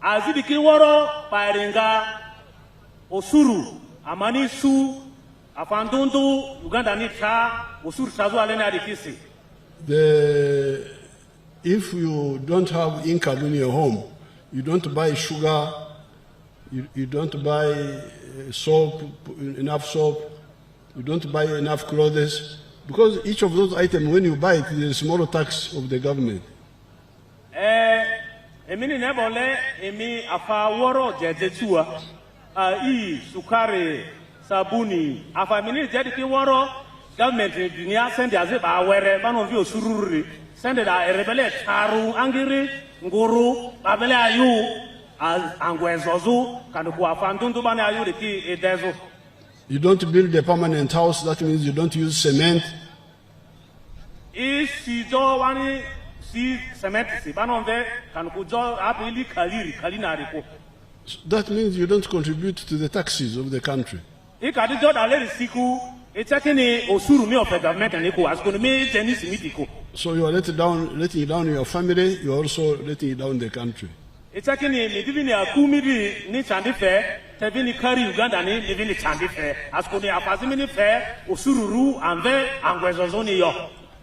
Azibiki woro pairinga osuru amani su afandundu Uganda ni cha osuru chazu alena dikisi. If you don't have income in your home, you don't buy sugar, you don't buy soap, enough soap, you don't buy enough clothes, because each of those items, when you buy it, there is a small tax of the government. Emini nebole emi afa woro jejetua sukari sabuni afa mini jadi ki woro government dunia send aze ba were bano vi osururi send da rebele taru angiri nguru babele ayu angwezozu kanuku afa ndundu bana ayu de ki edezo. You don't build a permanent house, that means you don't use cement. Isijo wani That means you don't contribute to the taxes of the country. So you are letting down your family, you are also letting down the country. I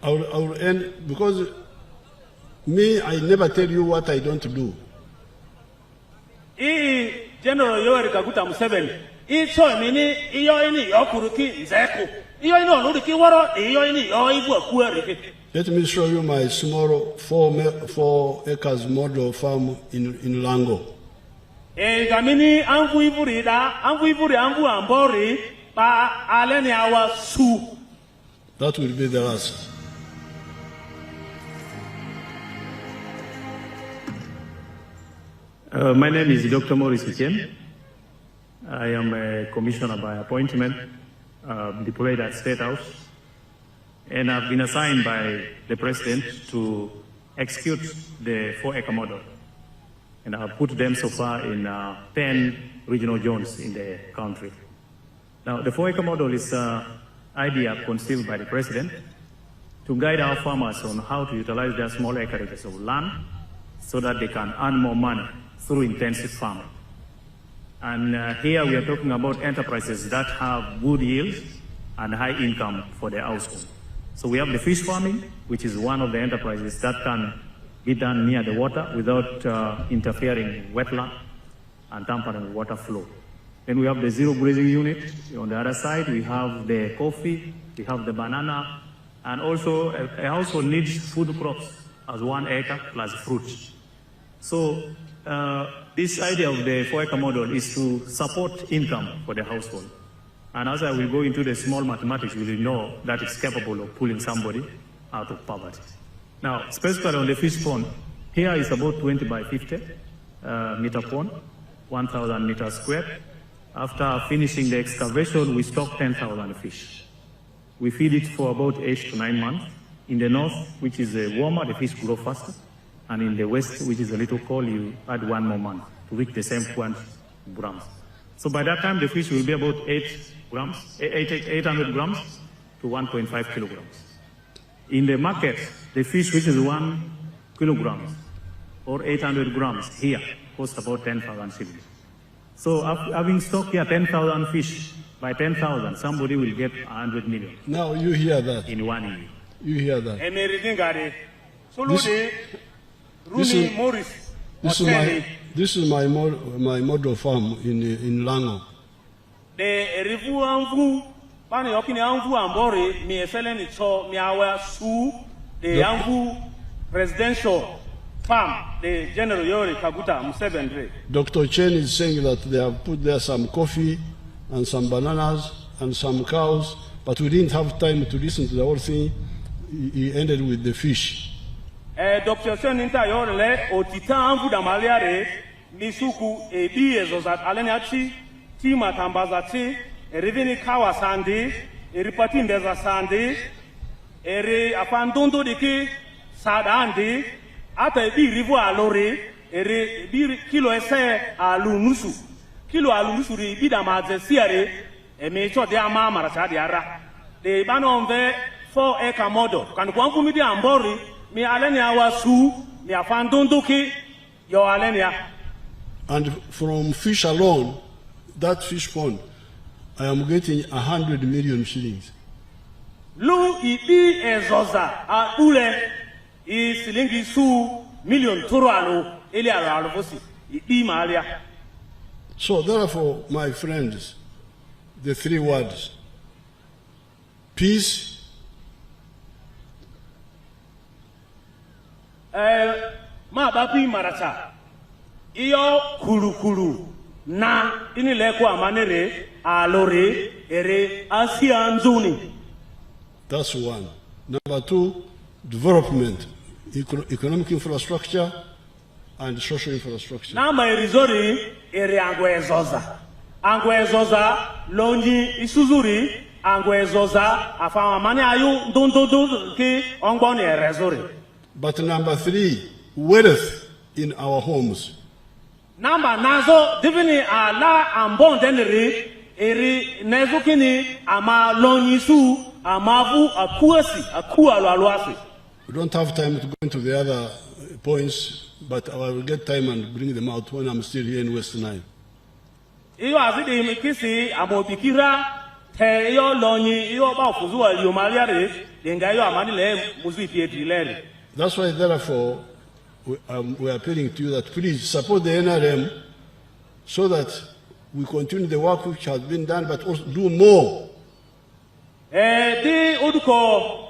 will end because Me, I never tell you what I don't do. General Yoweri Kaguta Museveni. Icho mini iyo ini yokuruki nzeku. Iyo ini onuriki waro iyo ini yo ibu akueriki. Let me show you my small 4 acres model farm in Lango. Gamini angu iburi angu ambori pa aleni awa su. That will be the last. My name is Dr. Maurice Etienne. I am a commissioner by appointment, deployed at State House, and I've been assigned by the President to execute the 4-acre model. And I've put them so far in 10 regional zones in the country. Now, the 4-acre model is an idea conceived by the President to guide our farmers on how to utilize their small acreages of land so that they can earn more money through intensive farming. And here we are talking about enterprises that have good yields and high income for their household. So we have the fish farming, which is one of the enterprises that can be done near the water without interfering with wetland and tampering with water flow. Then we have the zero grazing unit. On the other side, we have the coffee, we have the banana, and also a household needs food crops as 1 acre plus fruits. So this idea of the 4-acre model is to support income for the household. And as I will go into the small mathematics, you will know that it's capable of pulling somebody out of poverty. Now, specifically on the fish pond, here is about 20 by 50 meter pond, 1,000 meters square. After finishing the excavation, we stock 10,000 fish. We feed it for about 8 to 9 months. In the north, which is warmer, the fish grow faster. And in the west, which is a little cold, you add 1 more month to reach the same quantity of grams. So by that time, the fish will be about 800 grams to 1.5 kilograms. In the market, the fish, which is 1 kilogram or 800 grams here, costs about 10,000 shillings. So having stocked here 10,000 fish, by 10,000, somebody will get 100 million. Now you hear that. In 1 year. You hear that. This is my model farm in Lango. The rivu anvu pani yokini anvu ambori mi efele ni cho mi awa su the anvu presidential farm the General Yoweri Kaguta Museveni. Dr. Chen is saying that they have put there some coffee and some bananas and some cows, but we didn't have time to listen to the whole thing. He ended with the fish. Dr. Chen inta yorele otita anvu da maliare misuku ebi ezozat aleniachi tima tambazati erivini kawa sandi eripati mbeza sandi eri apandondo diki sadandi ata ebi rivu alori eri ebi kilo ese alunusu kilo alunusu ri bida maze siare emecho de ama Maracha de ara de banomve 4-acre model kan kwa mfumi di ambori mi alenia wasu mi apandondo ki yo alenia. And from fish alone, that fish pond, I am getting 100 million shillings. Lu ibi ezoza a ule I silingi su million toro alo ele alo fosi ibi malia. So therefore, my friends, the 3 words: peace, ma bapi Maracha iyo kulu na inile kwa manere alore ere asianzuni. That's one. Number 2, development, economic infrastructure and social infrastructure. Nama erizori ere angwezoza lonji isuzuri angwezoza afama mani ayu dondodo ki ongboni erezori. But number 3, wealth in our homes. Namba nazo divini ala ambon denri eri nezukini ama lonyisu amavu akuasi akualualuasi. We don't have time to go into the other points, but I will get time and bring them out when I'm still here in West Nile. Iyo azidi mikisi amobikira te iyo lonyi iyo ba fuzuwa liyo maliare denga iyo amani le muzu ipiedri leri. That's why, therefore, we are appealing to you that please support the NRM so that we continue the work which has been done, but also do more. Di uduko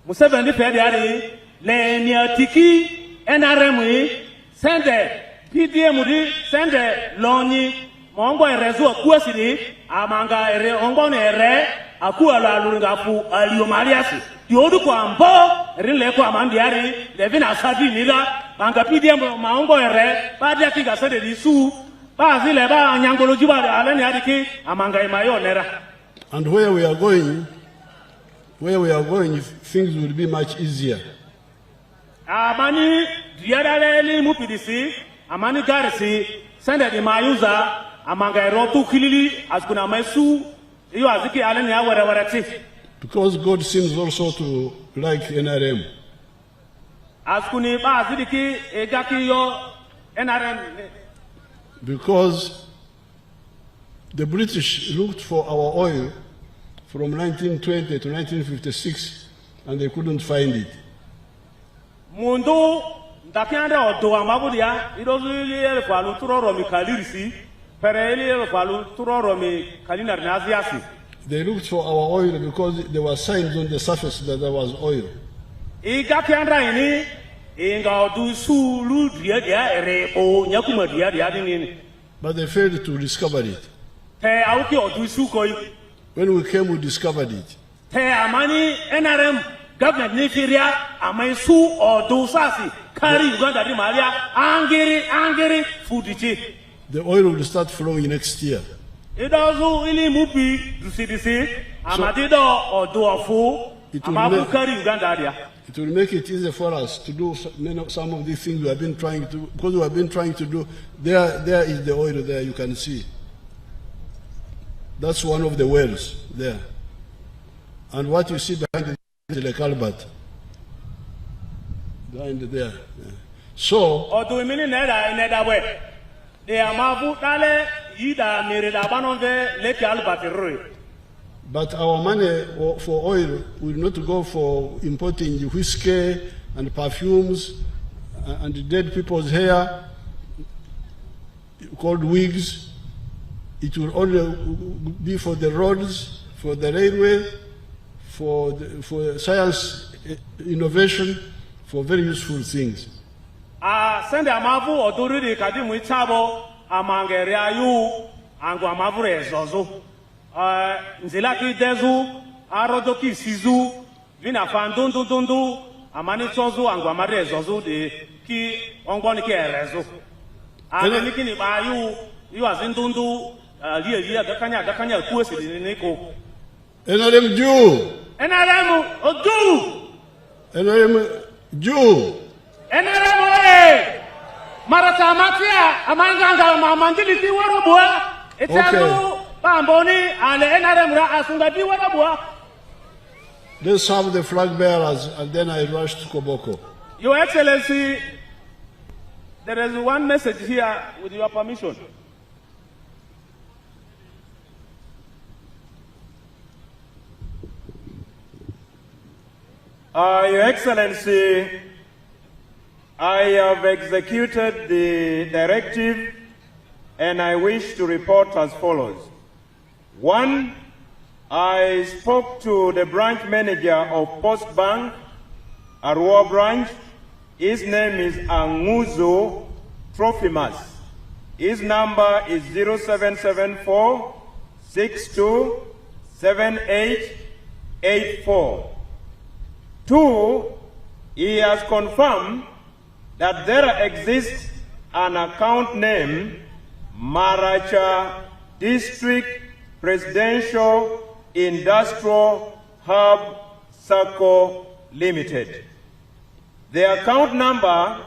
Museveni fediari le niatiki NRM sende PDM di sende loni mongo erezu akuasiri amanga ere ongo ere akuala lunga fu aliomariasi di uduko ambo rile ko amandiari levina sadi nila manga PDM maongo ere badia kinga sende di su ba zile ba nyangolo jiba alani adiki amanga imayonera. And where we are going, things will be much easier. Amani diadaleli mupidisi, amani garisi, sende di mayuza, amanga erotu kilili, askuna mesu, iyo aziki alani ya warawarati. Because God seems also to like NRM. Askuni ba azidiki egaki yo NRM. Because the British looked for our oil from 1920 to 1956 and they couldn't find it. Mundu ndakianda odo amabudia idozu ile falu turoro mi kalirisi pere ile falu turoro mi kalina naziasi. They looked for our oil because there were signs on the surface that there was oil. Igakianda ini inga odu sulu dia erebo nyakuma dia nini. But they failed to discover it. Te auki odu sukoi. When we came, we discovered it. Te amani NRM government Nigeria amaisu odu sasi kari Uganda di Maria angiri fudichi. The oil will start flowing next year. Idozu ili mupi dusidisi amadido odu ofu amabu kari Uganda dia. It will make it easier for us to do some of these things we have been trying to, because we have been trying to do. There is the oil there, you can see. That's one of the wells there. And what you see behind it is the culvert. Behind there. Yeah. So, but our money for oil will not go for importing whiskey and perfumes and dead people's hair called wigs. It will only be for the roads, for the railway, for science innovation, for very useful things. Sende amavu oduriri kadimu itabo amangeria yu angu amavu rezozo. Nzila ki dezu arodo ki sizu vina fandundundundu amani chozu angu amari rezozo de ki ongoni ki erezo. Niki ni ba yu azindundu dakanya kuwesi niko. NRM Jew. NRM Odu. NRM Jew. NRM oye. Maracha mafia amanganga mamandili ti warabua. Italu bamboni ale NRM ra asunga ti warabua. Let's have the flag bearers and then I rush to Koboko. Your Excellency, there is one message here with your permission. Your Excellency, I have executed the directive and I wish to report as follows. One, I spoke to the branch manager of Post Bank, Arua branch. His name is Anguzo Trophimus. His number is 0774 627884. Two, he has confirmed that there exists an account name Maracha District Presidential Industrial Hub Circle Limited. The account number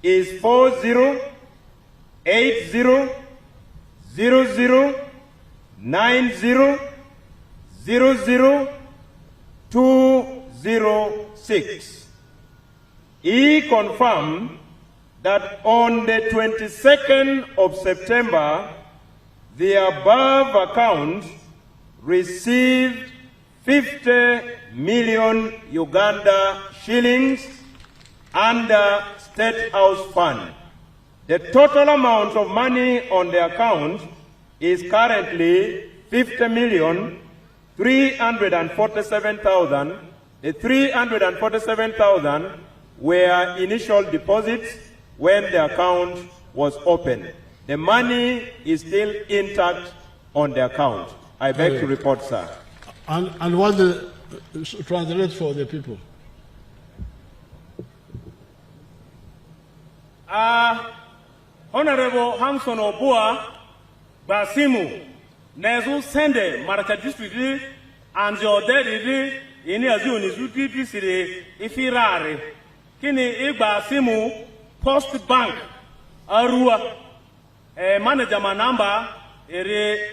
is 408000900006. He confirmed that on the 22nd of September, the above account received 50 million Uganda shillings under State House Fund. The total amount of money on the account is currently 50,347,000. The 347,000 were initial deposits when the account was opened. The money is still intact on the account. I beg to report, sir. And what the translate for the people? Honorable Hamson Obua Basimu Nezu Sende Maracha District and your daddy in Yazun is UPPC Ifirare Kini Ibasimu Post Bank Arua Manager Manamba Ere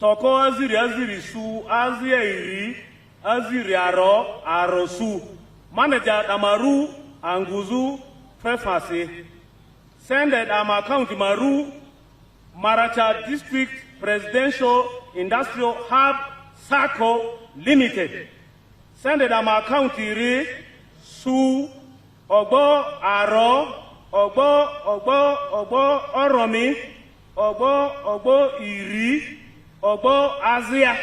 Toko Aziri Su Aziri Aro Arosu Manager Damaru Anguzu Fefasi send it account Maru Maracha District Presidential Industrial Hub SACCO Limited. Send it account Iri Su Obo Aro Obo Oromi Obo Iri Obo Azia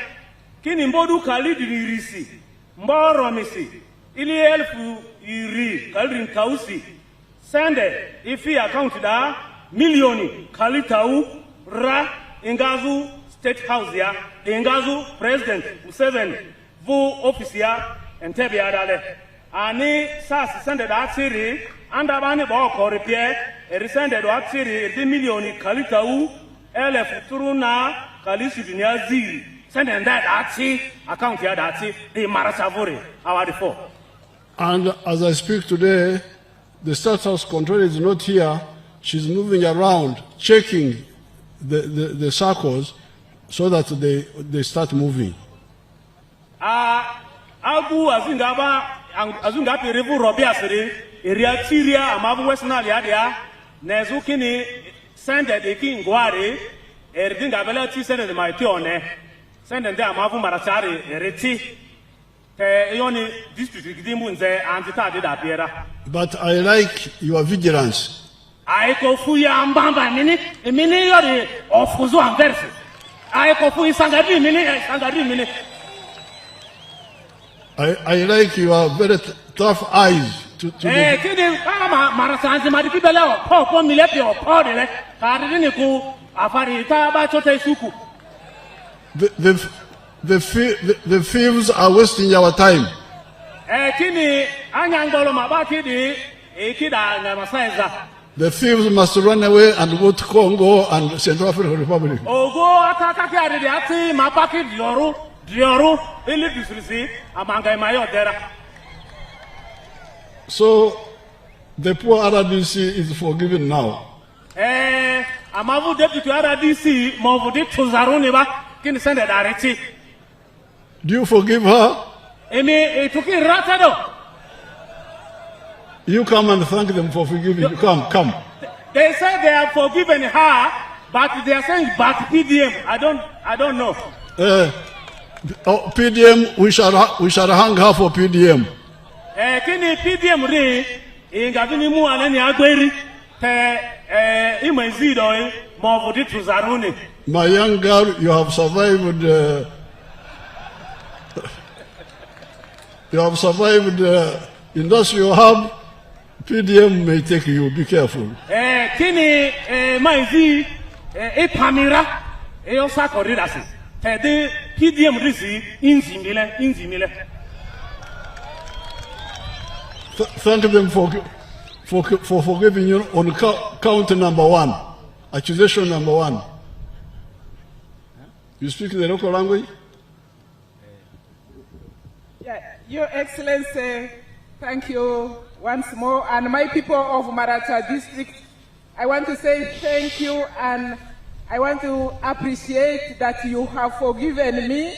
Kinimbodu Khalid Irisi Mbo Romisi Ili Elfu Iri Khalid Kausi. Send it if he account da millioni Kalitau Ra Ingazu State House ya Ingazu President Museveni Vu Office ya Entebbe Adale Ani Sas send it actually and Abani Boko repair send it actually the millioni Kalitau Elef Turuna Kalisu Ziri send it that actually account ya that's the Marasavuri our before. And as I speak today, the State House controller is not here. She's moving around, checking the circles so that they start moving. Abu Azungapi Revu Robiasri, Iria Syria, Amabu Westnalia, Nezukini, sended the King Guari, Erdingabella, sent the Maitione, send them there, Mavu Marachari, Ereti. But I like your vigilance. I go for Yambamba minute, a minute of Fuzu and Versi. I go for Sangari minute. I like your very tough eyes to the films are wasting our time. The films must run away and go to Congo and Central African Republic. So the poor RDC is forgiven now. Do you forgive her? You come and thank them for forgiving you. Come. They say they have forgiven her, but they are saying but PDM. I don't know. PDM, we shall hang her for PDM. Kini PDM re ingavini mu anani agweri imezido mo vodi tuzaruni. My young girl, you have survived. You have survived the industrial hub. PDM may take you. Be careful. Kini maizi ipamira eyosako ridasi. The PDM risi inzimile. Thank them for forgiving you on count number 1, accusation number 1. You speak the local language? Yeah, Your Excellency, thank you once more. And my people of Maracha district, I want to say thank you, and I want to appreciate that you have forgiven me,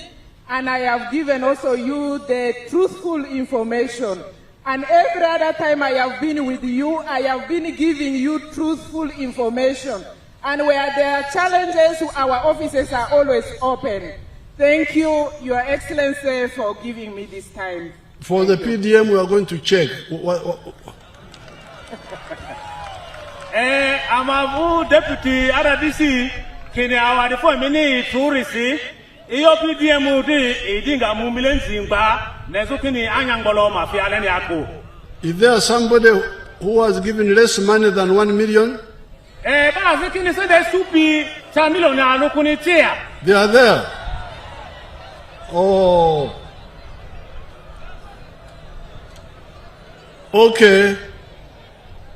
and I have given also you the truthful information. And every other time I have been with you, I have been giving you truthful information. And where there are challenges, our offices are always open. Thank you, Your Excellency, for giving me this time. For the PDM, we are going to check. Amavu deputy RDC kini award for mini tourists. Iyo PDM di idinga mumilenzi ngba nezo kini anyangolo mafia leni ako. Is there somebody who was given less money than 1 million? They are there. Oh. Okay.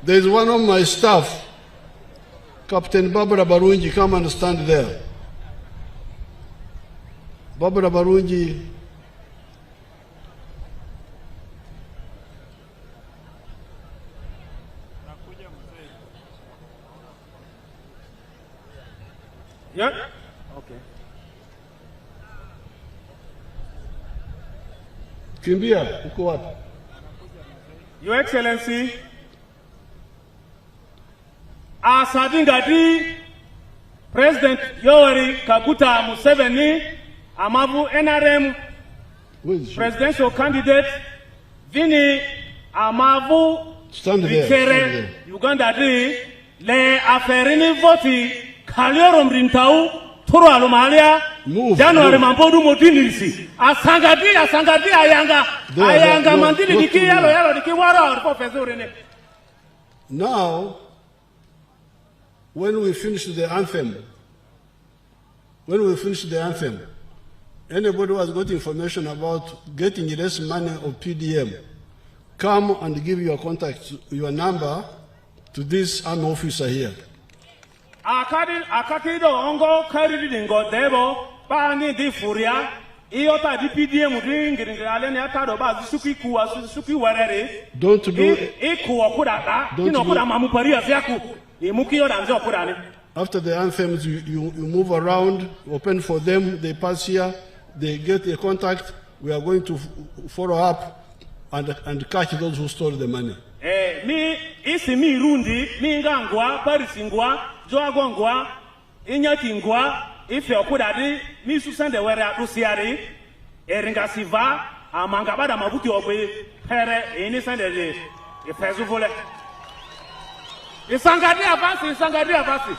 There is one of my staff, Captain Barbara Barunji, come and stand there. Barbara Barunji. Yeah? Okay. Kimbia, uko wapi? Your Excellency, Asadingadi, President Yoweri Kaguta Museveni, Amavu NRM presidential candidate, Vini Amavu Vicere, Uganda di, le aferini voti, Kaliorum Rintau, Toro Alomalia, January Mambodu Modinisi, Asangadi, Ayanga, Mandini, the Kialo, the Kiwara, Professor. Now, when we finish the anthem, anybody who has got information about getting less money of PDM, come and give your contact, your number to this army officer here. Akakido ongo karidi ngo debo bani di furia iota di PDM ring aleni akado ba suki kuwa suki warere don't do ikuwa kudaka kino kuda mamuparia vyaku imukiyo danzo kudani. After the anthems you move around, open for them, they pass here, they get a contact, we are going to follow up and catch those who stole the money. Mi isi mi rundi mi ngangwa parisingwa joagongwa inyatingwa ife okudadi mi susende were adusiari eringa amanga bada mabuti obwe pere ini sende de ifezuvole isangadi avasi